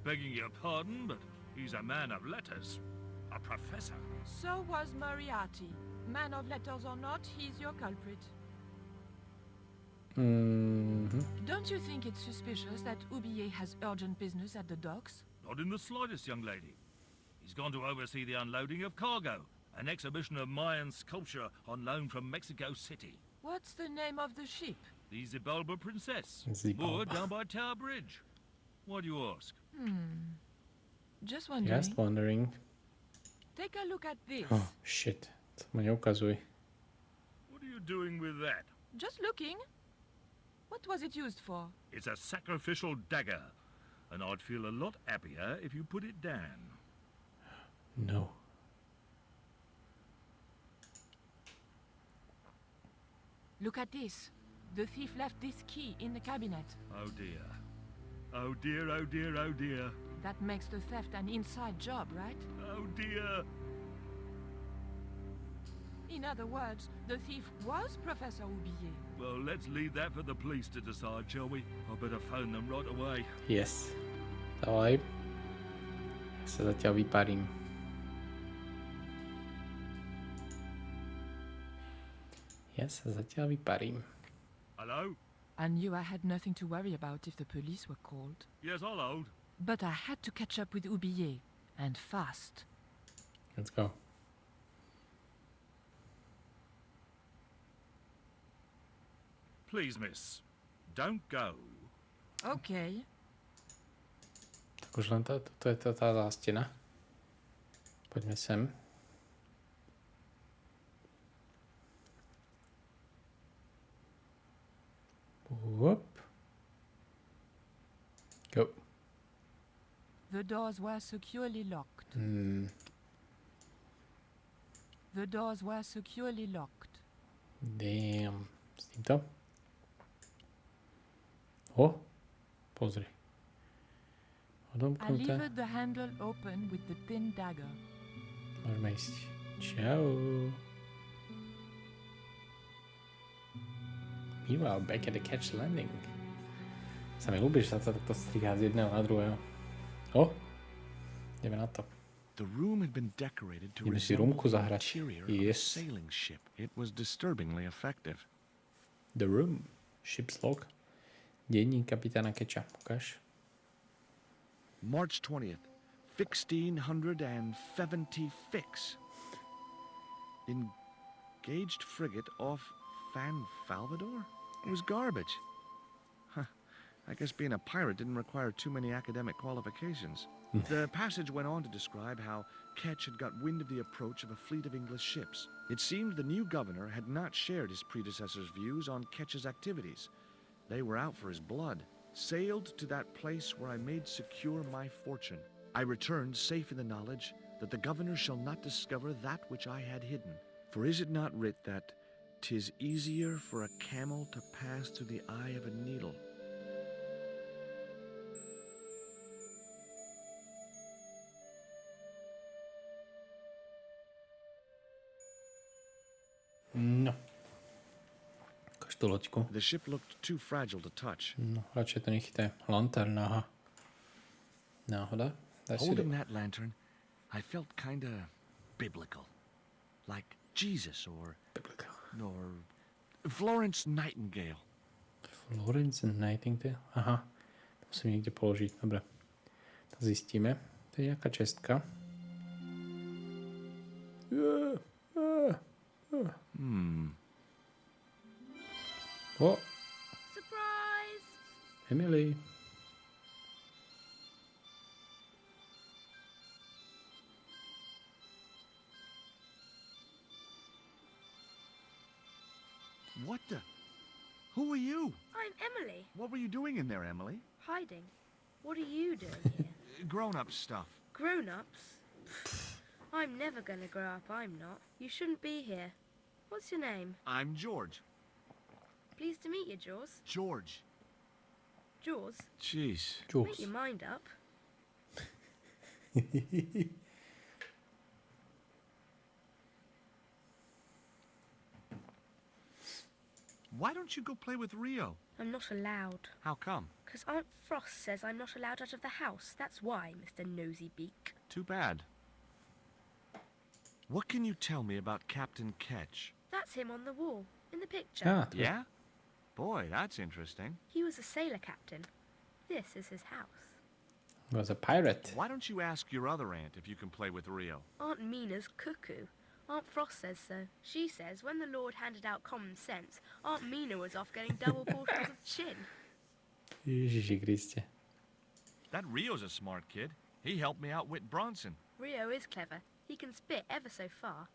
Begging your pardon, but he's a man of letters. A professor. So was Moriarty. Man of letters or not, he's your culprit. Don't you think it's suspicious that Oublié has urgent business at the docks? Not in the slightest, young lady. He's gone to oversee the unloading of cargo, an exhibition of Mayan sculpture on loan from Mexico City. What's the name of the ship? The Xibalba Princess, Xibalba. moored down by Tower Bridge. Why do you ask? Just wondering. Just wondering. Take a look at this. Oh, shit. To ma neukazuj. What are you doing with that? Just looking. What was it used for? It's a sacrificial dagger, and I'd feel a lot happier if you put it down. No. Look at this. The thief left this key in the cabinet. Oh dear. Oh dear, oh dear, oh dear. That makes the theft an inside job, right? Oh dear. In other words, the thief was Professor Oublié. Well, let's leave that for the police to decide, shall we? I better phone them right away. Yes. Dávaj. Ja sa zatiaľ vyparím. Hello? I knew I had nothing to worry about if the police were called. Yes, I'll hold. But I had to catch up with Oublié, and fast. Let's go. Please, miss, don't go. Okay. Už len to je tá zástina. Poďme sem. Whoop. Go. The doors were securely locked. The doors were securely locked. Damn. S týmto. Pozri. I Odomknuté. levered the handle open with the thin dagger. Môžeme ísť. Čau. Meanwhile, back at the catch landing. Sa mi ľúbi, že sa to takto strihá z jedného na druhého. Ideme na to. The room had been decorated to Ideme si resemble rumku the zahrať. interior of a Yes. sailing ship. It was disturbingly effective. The room. Ship's log. Denník kapitána Keča. Ukáž. March 20th, 1670 fix. Engaged frigate off Fan Falvador? It was garbage. Huh. I guess being a pirate didn't require too many academic qualifications. The passage went on to describe how Ketch had got wind of the approach of a fleet of English ships. It seemed the new governor had not shared his predecessor's views on Ketch's activities. They were out for his blood. Sailed to that place where I made secure my fortune. I returned safe in the knowledge that the governor shall not discover that which I had hidden. For is it not writ that 'tis easier for a camel to pass through the eye of a needle? No. Ukáž tú loďku. The ship looked too fragile to touch. No, radšej to nechytaj. Lanterna, aha. Náhoda. Daj si Holding that lantern, I felt kinda biblical. Like Jesus or Florence Nightingale. Florence Nightingale? Aha. To musím niekde položiť. Dobre. To zistíme. To je nejaká čestka. Surprise! Emily. What the? Who are you? I'm Emily. What were you doing in there, Emily? Hiding. What are you doing here? Grown-up stuff. Grown-ups? I'm never gonna grow up, I'm not. You shouldn't be here. What's your name? I'm George. Pleased to meet you, Jaws. George. Jaws? Jeez. Make your mind up. Why don't you go play with Rio? I'm not allowed. How come? 'Cause Aunt Frost says I'm not allowed out of the house. That's why, Mr. Nosy Beak. Too bad. What can you tell me about Captain Ketch? That's him on the wall, in the picture. Yeah? Boy, that's interesting. He was a sailor captain. This is his house. He was a pirate. Why don't you ask your other aunt if you can play with Rio? Aunt Mina's cuckoo. Aunt Frost says so. She says when the Lord handed out common sense, Aunt Mina was off getting double portions of chin. Ježiši Kriste. That Rio's a smart kid. He helped me outwit Bronson. Rio is clever. He can spit ever so far.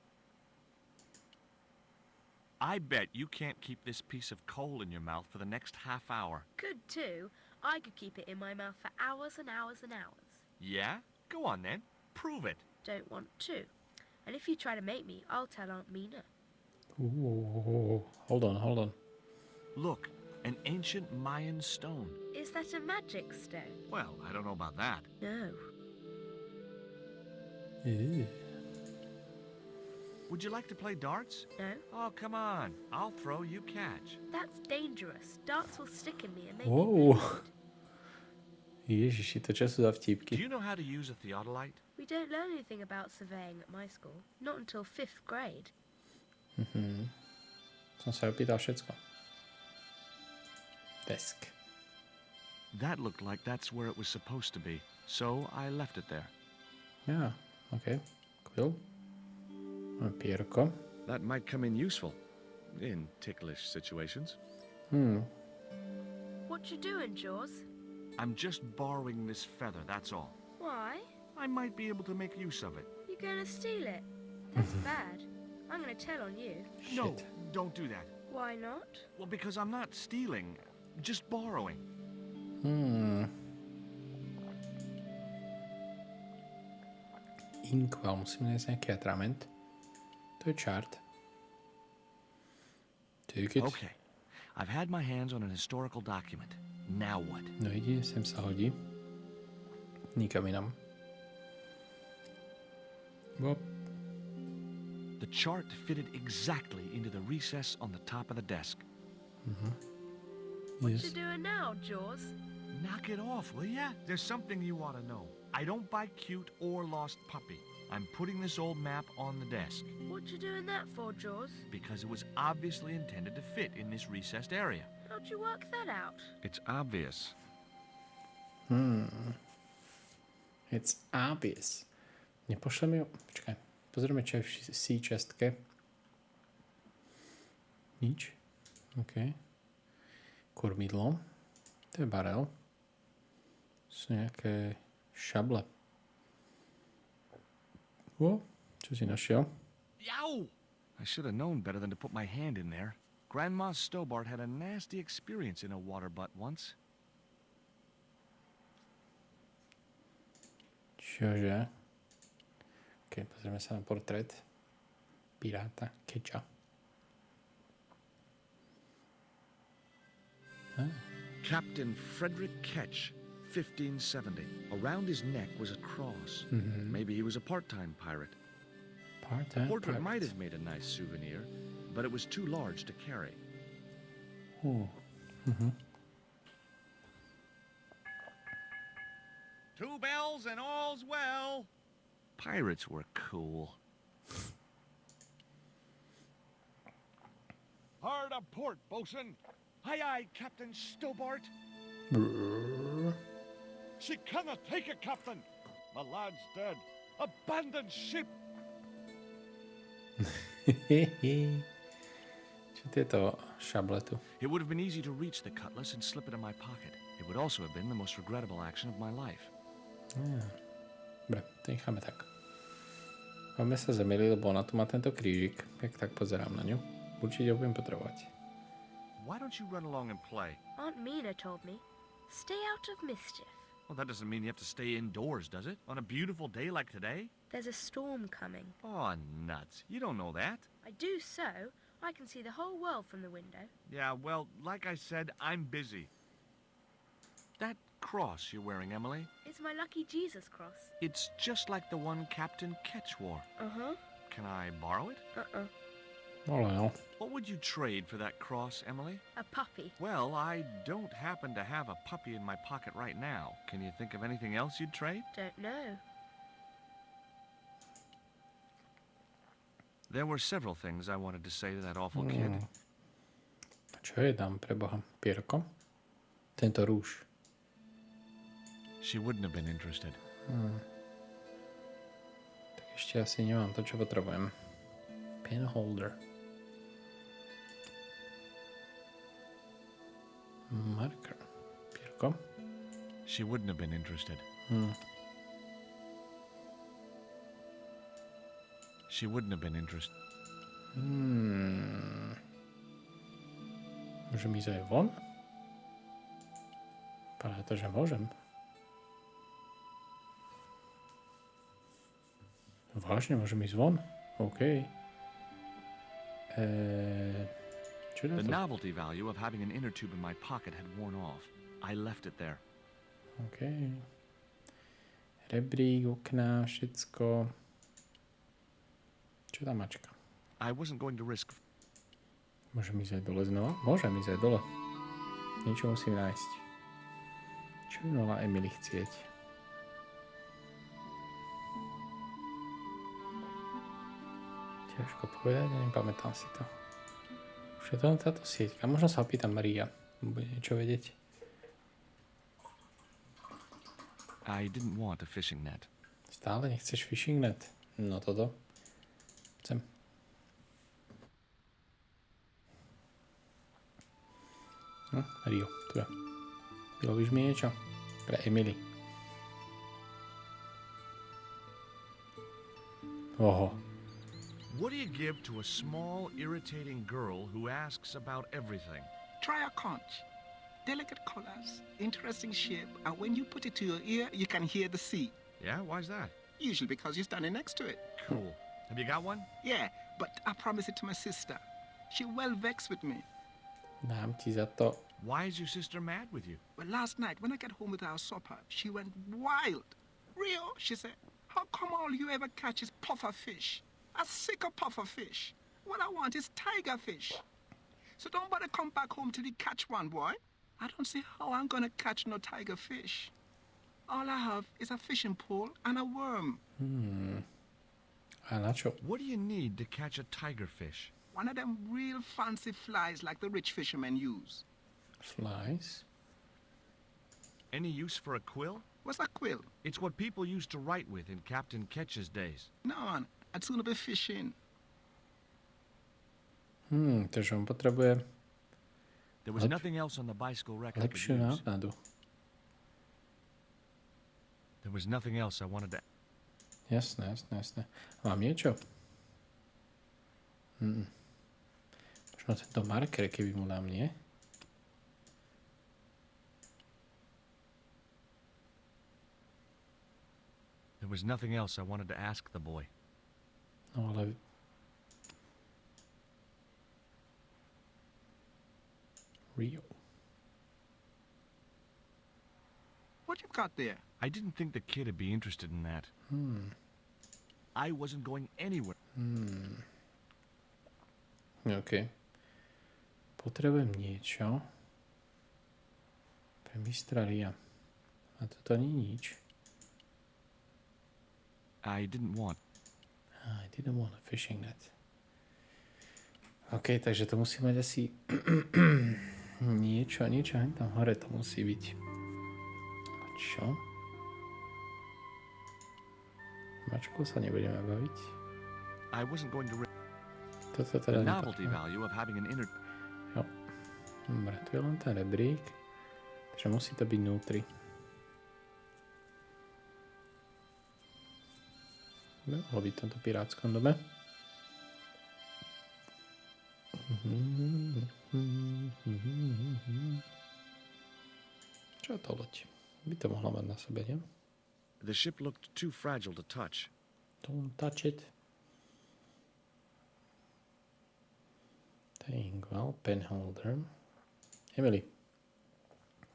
I bet you can't keep this piece of coal in your mouth for the next half hour. Could too. I could keep it in my mouth for hours and hours and hours. Yeah? Go on then. Prove it. Don't want to. And if you try to make me, I'll tell Aunt Mina. Ooh, hold on. Look, an ancient Mayan stone. Is that a magic stone? Well, I don't know about that. No. Ew. Would you like to play darts? No? Oh, come on. I'll throw, you catch. That's dangerous. Darts will stick in me and make Whoa. me bleed. Ježiši, to čo sú za Do vtipky? you know how to use a theodolite? We don't learn anything about surveying at my school. Not until 5th grade. Som sa opýtal všetko. Desk. That looked like that's where it was supposed to be, so I left it there. Yeah, okay. Quill. Máme pierko. That might come in useful in ticklish situations. What you doing, Jaws? I'm just borrowing this feather, that's all. Why? I might be able to make use of it. You're gonna steal it? That's bad. I'm gonna tell on you. No, don't do that. Why not? Well, because I'm not stealing, just borrowing. Inkwell, musíme nájsť nejaký atrament. To je chart. Take it. Okay, I've had my hands on an historical document. Now what? No ide, sem sa hodí. Nikam inam. Hop. The chart fitted exactly into the recess on the top of the desk. What you doing now, Jaws? Knock it off, will ya? There's something you ought to know. I don't buy cute or lost puppy. I'm putting this old map on the desk. What you doing that for, Jaws? Because it was obviously intended to fit in this recessed area. How'd you work that out? It's obvious. It's obvious. Nepošleme ju... Počkaj. Pozrieme, čo je v C čestke. Nič. OK. Kormidlo. To je barel. Sú nejaké šable. O, čo si našiel? Yow! I should have known better than to put my hand in there. Grandma Stobart had a nasty experience in a water butt once. Čože? OK, pozrieme sa na portrét piráta Keča. Captain Frederick Ketch, 1570. Around his neck was a cross. Maybe he was a part-time pirate. Part-time The portrait pirate. might have made a nice souvenir, but it was too large to carry. Two bells and all's well. Pirates were cool. Hard a port, bosun. Aye, aye, Captain Stobart. Brrr. She cannot take it, Captain. My lad's dead. Abandoned ship. Čo tieto šable tu? It would have been easy to reach the cutlass and slip it in my pocket. It would also have been the most regrettable action of my life. Dobre, to necháme tak. Máme sa zemeli, lebo ona tu má tento krížik. Tak pozerám na ňu. Určite ho budem potrebovať. Why don't you run along and play? Aunt Mina told me. Stay out of mischief. Well, that doesn't mean you have to stay indoors, does it? On a beautiful day like today? There's a storm coming. Oh, nuts. You don't know that. I do so. I can see the whole world from the window. Yeah, well, like I said, I'm busy. That cross you're wearing, Emily, It's my lucky Jesus cross. it's just like the one Captain Ketch wore. Uh-huh. Can I borrow it? Uh-uh. Well. What would you trade for that cross, Emily? A puppy. Well, I don't happen to have a puppy in my pocket right now. Can you think of anything else you'd trade? Don't know. There were several things I wanted to say to that awful kid. Čo je tam pre Boha? Pierko? Tento rúž. She wouldn't have been interested. Tak ešte asi nemám to, čo potrebujem. Pen holder. Marker. Pierko? She wouldn't have been interested. She wouldn't have been interested. Môžem ísť aj von? Práve to, že môžem. Vážne, môžem ísť von? OK. Čo je The to? novelty value of having an inner tube in my pocket had worn off. I left it there. OK. Rebrík, okná, všetko. Čo tá mačka? I wasn't going to risk... Môžem ísť aj dole znova? Môžem ísť aj dole. Niečo musím nájsť. Čo by mala Emily chcieť? Ťažko povedať, nepamätám si to. Už je to len táto sieťka. Možno sa opýtam Maria. Bude niečo vedieť. I didn't want a fishing net. Stále nechceš fishing net? No toto. Chcem. No, Rio, tu je. Vylovíš mi niečo? Pre Emily. Oho. What do you give to a small, irritating girl who asks about everything? Try a conch. Delicate colors, interesting shape, and when you put it to your ear, you can hear the sea. Yeah, why's that? Usually because you're standing next to it. Cool. Have you got one? Yeah, but I promised it to my sister. She well vexed with me. Dám ti za to. Why is your sister mad with you? Well, last night when I got home with our supper, she went wild. Rio, she said, how come all you ever catch is puffer fish? A sicker puffer fish. What I want is tiger fish. So don't bother come back home till you catch one, boy. I don't see how I'm gonna catch no tiger fish. All I have is a fishing pole and a worm. A na čo? What do you need to catch a tiger fish? One of them real fancy flies like the rich fishermen use. Flies? Any use for a quill? What's a quill? It's what people used to write with in Captain Ketch's days. No, I'd sooner be fishing. Takže on potrebuje There was nothing else on the bicycle record. lepšiu náhradu. There was nothing else I wanted to... Jasné. Mám niečo? Možno tento marker, keby mu dám, nie? There was nothing else I wanted to ask the boy. No ale... Rio. What you got there? I didn't think the kid would be interested in that. I wasn't going anywhere. OK. Potrebujem niečo pre mistra Ria. A toto nie je nič. I didn't want. I didn't want a fishing net. OK, takže to musí mať asi niečo tam hore to musí byť. Čo? Mačkou sa nebudeme baviť. I wasn't going to... Toto The teda novelty nepatrí. value of having an inner... Jo. Dobre, tu je len ten rebrík. Takže musí to byť vnútri. Mohlo byť v tomto pirátskom dome. Čo to loď? By to mohla mať na sebe, nie? The ship looked too fragile to touch. Don't touch it. Well, pen holder. Emily.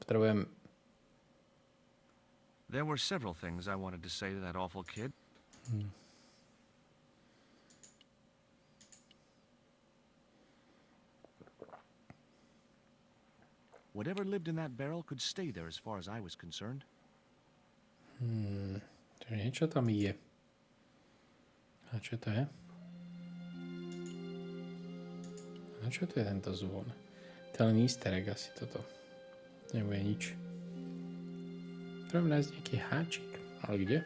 Potrebujem... There were several things I wanted to say to that awful kid. Whatever lived in that barrel could stay there as far as I was concerned. Takže niečo tam je. A čo to je? A čo to je tento zvon? To je len easter egg asi toto. Nebude nič. Potrebujem nájsť nejaký háčik. Ale kde?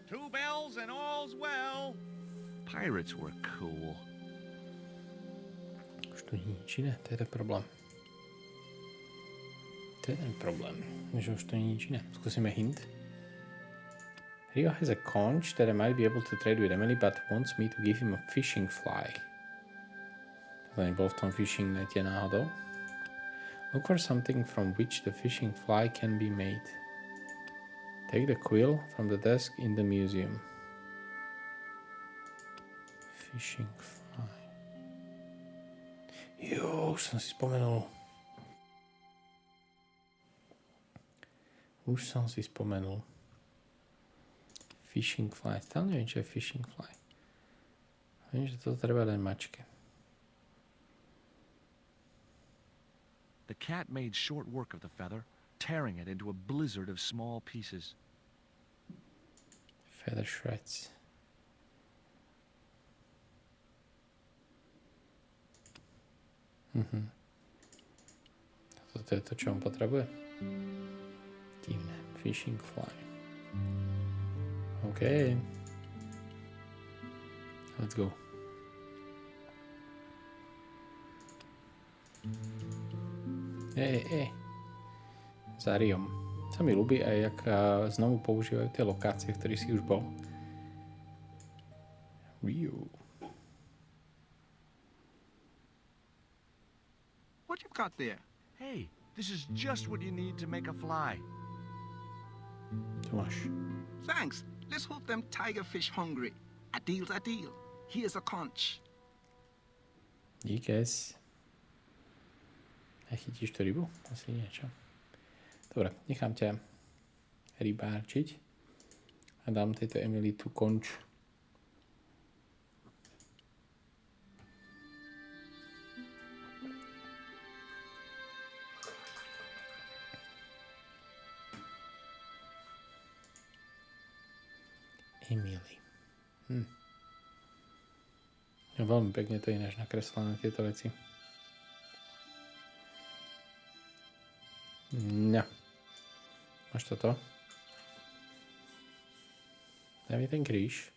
2 bells and all's well. Pirates were cool. Už tu nie je nič iné. To je ten problém. To je ten problém. Že už tu nie je nič iné. Skúsime hint. Rio has a conch that I might be able to trade with Emily, but wants me to give him a fishing fly. To nebol v tom fishing nete náhodou. Look for something from which the fishing fly can be made. Take the quill from the desk in the museum. Fishing fly. Jo, už som si spomenul. Fishing fly. Stále neviem, čo je fishing fly. Viem, že to treba dať mačke. The cat made short work of the feather, tearing it into a blizzard of small pieces. Feather shreds. Toto je to, čo on potrebuje. Divné. Fishing fly. OK. Let's go. Za Riom. Sa mi ľúbi aj, jak znovu používajú tie lokácie, v ktorých si už bol. What you got there? Hey, this is just what you need to make a fly. Tu máš. Thanks. Let's hope them tigerfish hungry. A deal's a deal. Here's a conch. Díkes. Nechytíš tú rybu? Asi niečo. Dobre, nechám ťa rybárčiť a dám tejto Emily tú konč. Emily. Veľmi pekne to ináč nakreslené tieto veci. No. Máš toto? Daj mi ten kríž.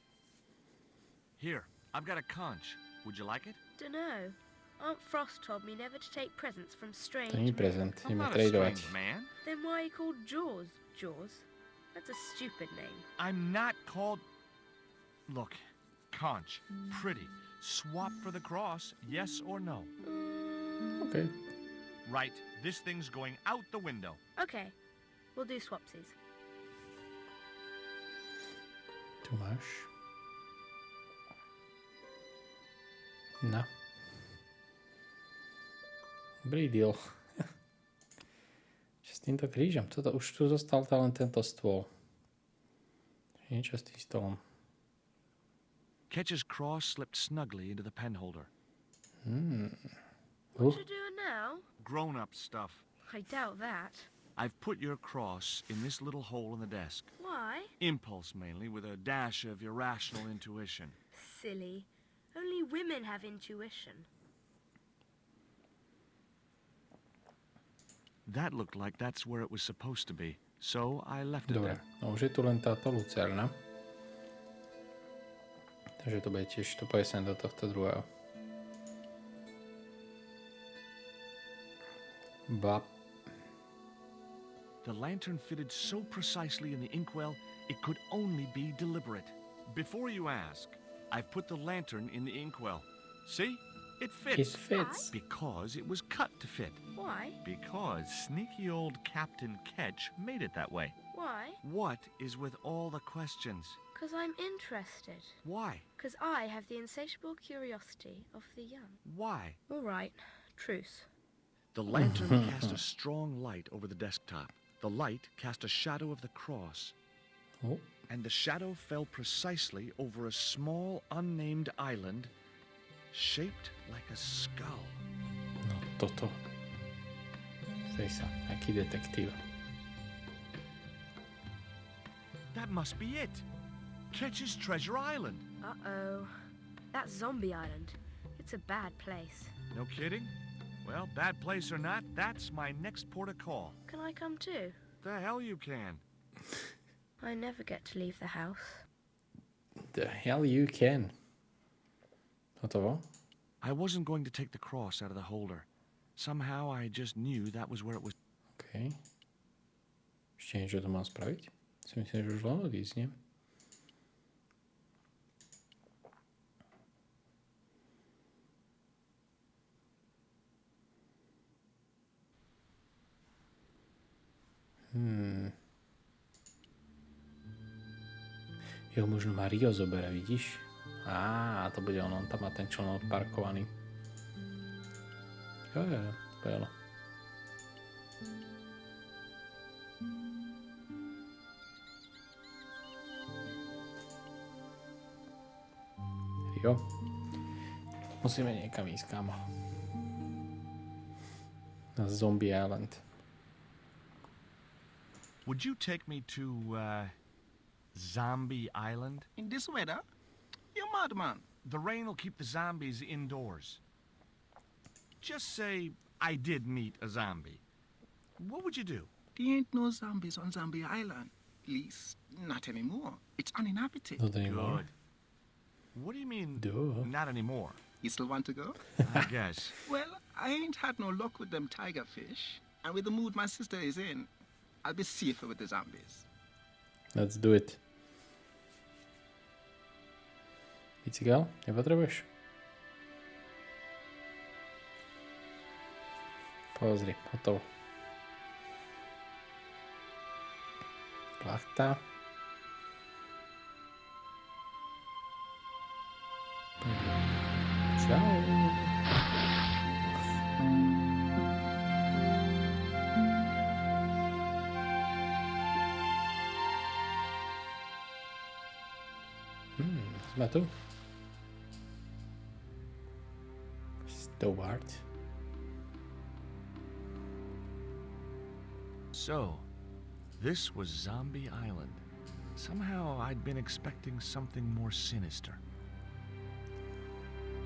Here, I've got a conch. Would you like it? Dunno. Aunt Frost told me never to take presents from strange To nie men. prezent, I'm ideme not a tradovať. strange man. Then why are you called Jaws? Jaws? That's a stupid name. I'm not called... Look, conch, pretty. Swap for the cross, yes or no? OK. Right, this thing's going out the window. Okay, we'll do swapsies. Tu máš. No. Dobrý deal. Čo s týmto krížom? Toto už tu zostal len tento stôl. Niečo s tým stolom. Ketch's cross slipped snugly into the pen holder. What you doing now? Grown-up stuff. I doubt that. I've put your cross in this little hole in the desk. Why? Impulse mainly, with a dash of irrational intuition. Silly. Only women have intuition. That looked like that's where it was supposed to be, so I left it Dobre, there. no už je tu len táto lucerna. Takže to bude tiež, to pôjde sem do tohto druhého. Bap. The lantern fitted so precisely in the inkwell, it could only be deliberate. Before you ask, I've put the lantern in the inkwell. See? It fits. It fits. Because it was cut to fit. Why? Because sneaky old Captain Ketch made it that way. Why? What is with all the questions? Because I'm interested. Why? Because I have the insatiable curiosity of the young. Why? All right, truce. The lantern cast a strong light over the desktop. The light cast a shadow of the cross. Oh. And the shadow fell precisely over a small, unnamed island shaped like a skull. No toto. Zdej sa, aký detektív. That must be it. Ketch's Treasure Island. Uh-oh. That's Zombie Island. It's a bad place. No kidding? Well, bad place or not, that's my next port of call. Can I come too? The hell you can. I never get to leave the house. The hell you can. Hotovo? I wasn't going to take the cross out of the holder. Somehow I just knew that was where it was. OK. Ešte niečo to mám spraviť? Si myslím, že už len odísť, nie? Jo, možno ma Rio zobere, vidíš? Á, to bude ono, on tam má ten čln odparkovaný. Jo, bude ono. Rio, musíme niekam ísť, kámo. Na Zombie Island. Would you take me to, Zombie Island? In this weather? You're madman. The rain will keep the zombies indoors. Just say I did meet a zombie. What would you do? There ain't no zombies on Zombie Island. At least, not anymore. It's uninhabited. Not anymore. Good. What do you mean, Duh. not anymore? You still want to go? I guess. Well, I ain't had no luck with them tigerfish. And with the mood my sister is in, I'll be safer with the zombies. Let's do it. Bicykel? Nepotrebuješ? Pozri, hotovo. Plachta. Čau. Sme tu. Stobart. So, this was Zombie Island. Somehow I'd been expecting something more sinister.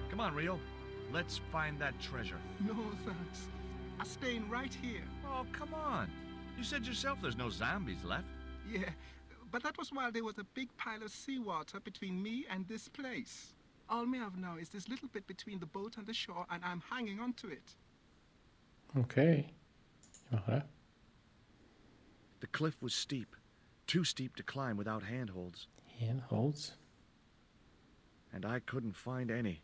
Come on, Rio. Let's find that treasure. No, thanks. I'm staying right here. Oh, come on. You said yourself there's no zombies left. Yeah, but that was while there was a big pile of seawater between me and this place. All me have now is this little bit between the boat and the shore, and I'm hanging on to it. Okay. Dobre. The cliff was steep. Too steep to climb without handholds. Handholds? And I couldn't find any.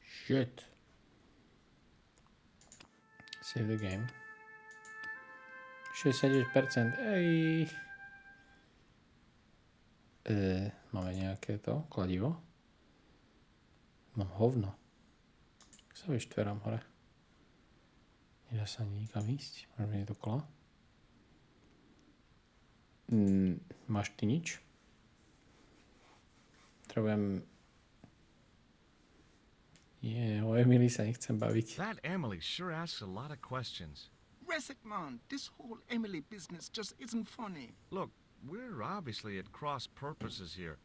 Shit. Save the game. 69%. Ej. Máme nejaké to kladivo? Mám hovno. Tak sa vyštverám hore. Nedá sa ani nikam ísť. Môžeme ísť dokola. Máš ty nič? Potrebujem... O Emily sa nechcem baviť. That Emily sure asks a lot of questions. Reset, man. This whole Emily business just isn't funny. Look, we're obviously at cross purposes here.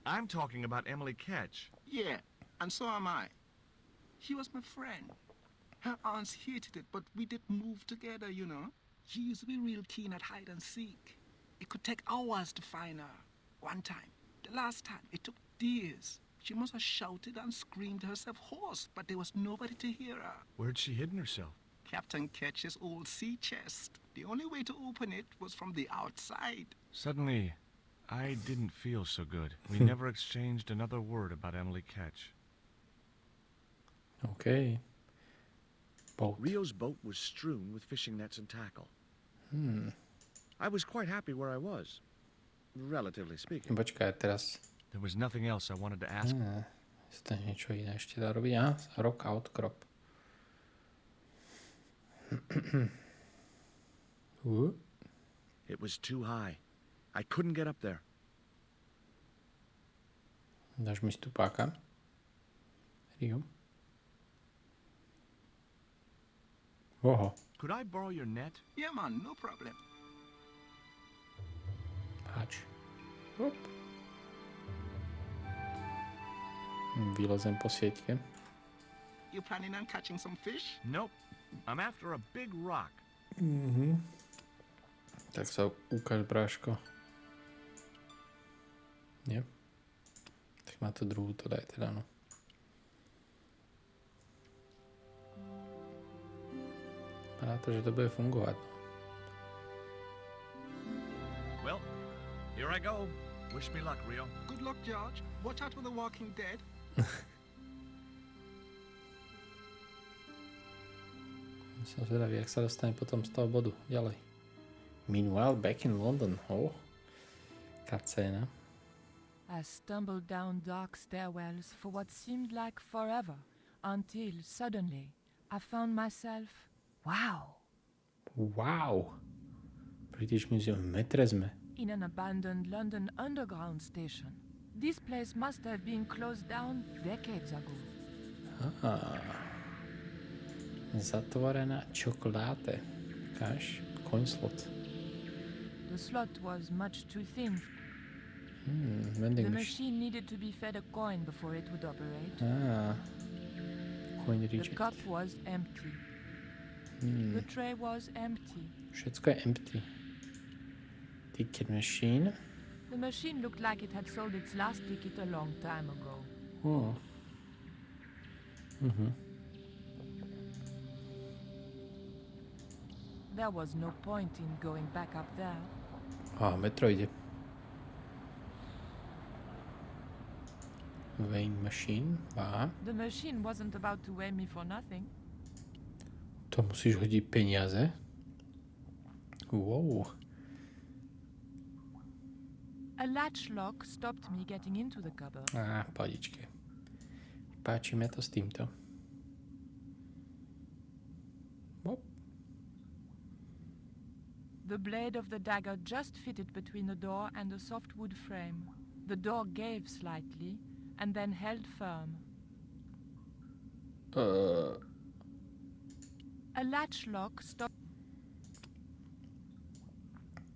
I'm talking about Emily Ketch. Yeah, and so am I. She was my friend. Her aunts hated it, but we did move together, you know. She used to be real keen at hide and seek. It could take hours to find her. One time, the last time, it took days. She must have shouted and screamed herself hoarse, but there was nobody to hear her. Where'd she hidden herself? Captain Ketch's old sea chest. The only way to open it was from the outside. Suddenly, I didn't feel so good. We never exchanged another word about Emily Ketch. Okay. Boat. Rio's boat was strewn with fishing nets and tackle. I was quite happy where I was, relatively speaking. Počkaj, teraz... There was nothing else I wanted to ask. To niečo iné ešte dá robiť. Rock outcrop. It was too high. I couldn't get up there. Dáš mi stupáka? Rio? Oho. Could I borrow your net? Yeah, man, no problem. Páč. Hop. Vylezem po sieťke. You planning on catching some fish? Nope. I'm after a big rock. Tak sa ukáž, bráško. Nie? Tak má to druhú, to daj teda, no. Vypadá to, že to bude fungovať. Well, here I go. Wish me luck, Rio. Good luck, George. Watch out for the Walking Dead. Som zvedavý, jak sa dostane potom z toho bodu ďalej. Meanwhile, back in London. Cutscéna. I stumbled down dark stairwells for what seemed like forever, until suddenly I found myself... Wow! Wow! British Museum v metre sme. In an abandoned London Underground station. This place must have been closed down decades ago. Zatvorená čokoláte. Ukáž? Coin slot. The slot was much too thin. Vending The machine. machine needed to be fed a coin before it would operate. Coin The reject. cup was empty. The tray was empty. Všetko je empty. Ticket machine. The machine looked like it had sold its last ticket a long time ago. There was no point in going back up there. metro ide. Weighing machine. The machine wasn't about to weigh me for nothing. To musíš hodiť peniaze. Wow. A latch lock stopped me getting into the cupboard. Pohodičke. Páčime to s týmto. The blade of the dagger just fitted between the door and the softwood frame. The door gave slightly and then held firm. A latch lock stopped.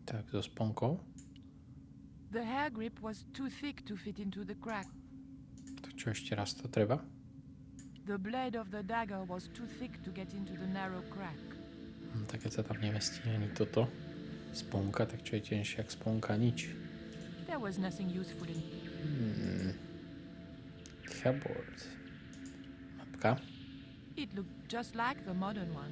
Tak, so sponkou. The hair grip was too thick to fit into the crack. Tak čo ešte raz to treba? The blade of the dagger was too thick to get into the narrow crack. Tak keď sa tam nemestí ani toto sponka, tak čo je tenšie jak sponka? Nič. There was nothing useful in it. Cupboard. Mapka. It looked just like the modern one.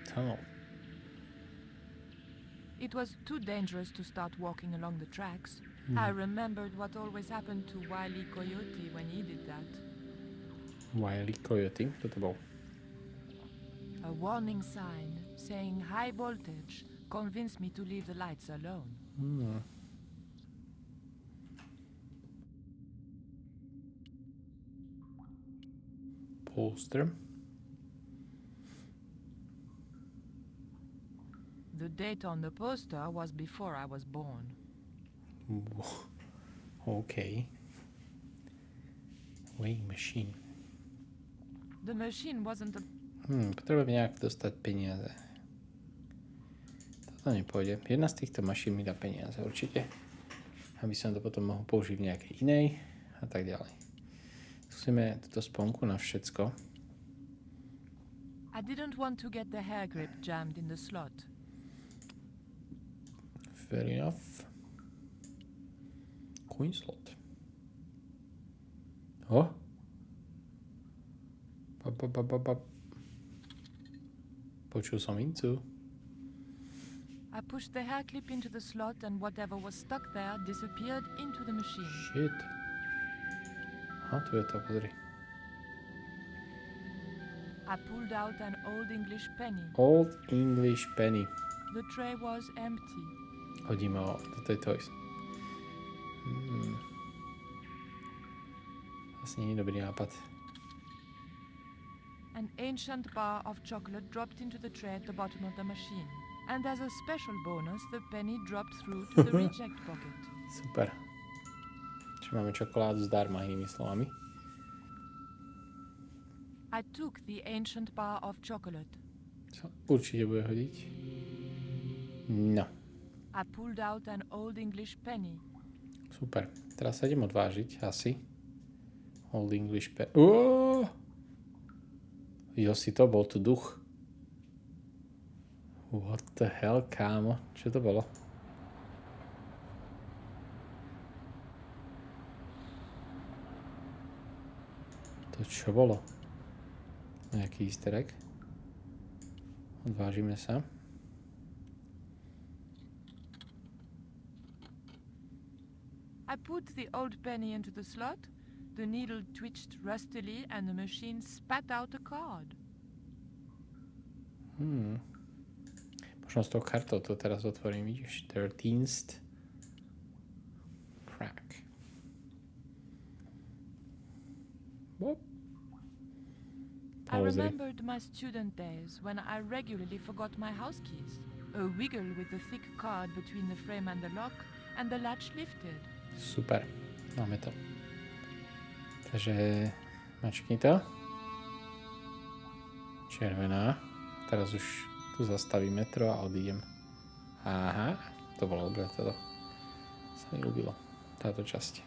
Tunnel. It was too dangerous to start walking along the tracks. I remembered what always happened to Wile E. Coyote when he did that. Wile E. Coyote? Kto to bol? A warning sign saying high voltage convinced me to leave the lights alone. Poster. The date on the poster was before I was born. Okay. Weighing machine. The machine wasn't a... Potrebujem nejak dostať peniaze. Toto nepôjde. Jedna z týchto mašín mi dá peniaze určite. Aby som to potom mohol použiť v nejakej inej a tak ďalej. Skúsime túto sponku na všetko. I didn't want to get the hair grip jammed in the slot. Fair enough. Queen slot. Počul som Incu. I pushed the hair clip into the slot and whatever was stuck there disappeared into the machine. Shit. Tu je to, pozri. I pulled out an old English penny. Old English penny. The tray was empty. Hodíme ho do tej toys. Asi nie je dobrý nápad. An ancient bar of chocolate dropped into the tray at the bottom of the machine. And as a special bonus, the penny dropped through to the reject pocket. Super. Čiže máme čokoládu zdarma, inými slovami. I took the ancient bar of chocolate. Čo určite bude hodiť. No. I pulled out an old English penny. Super. Teraz sa idem odvážiť, asi. Old English penny. Videl si to? Bol tu duch. What the hell, kámo? Čo to bolo? To čo bolo? Nejaký easter egg? Odvážime sa. I put the old penny into the slot. The needle twitched rustily and the machine spat out a card. Možno s tou kartou to teraz otvorím, vidíš? 13th crack. I remembered my student days when I regularly forgot my house keys. A wiggle with the thick card between the frame and the lock and the latch lifted. Super, máme to. Takže mačkni to. Červená. Teraz už tu zastavím metro a odídem. Aha, to bolo dobré toto. Sa mi ľúbilo, táto časť.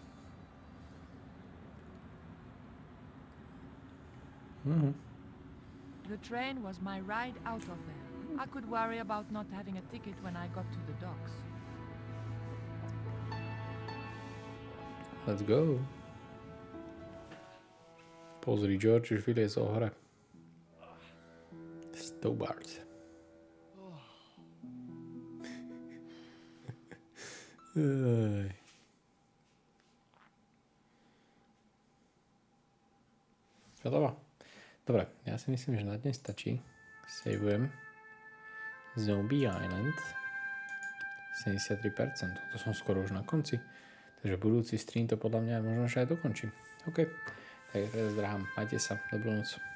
The train was my ride out of there. I could worry about not having a ticket when I got to the docks. Let's go. Pozri, George už vyliezol hore. Stobart. Hotovo. Dobre, ja si myslím, že na dnes stačí. Saveujem. Zombie Island. 73%. To som skoro už na konci. Takže budúci stream to podľa mňa možno, že aj dokončím. OK. Tak teraz zdráham. Majte sa. Dobrú noc.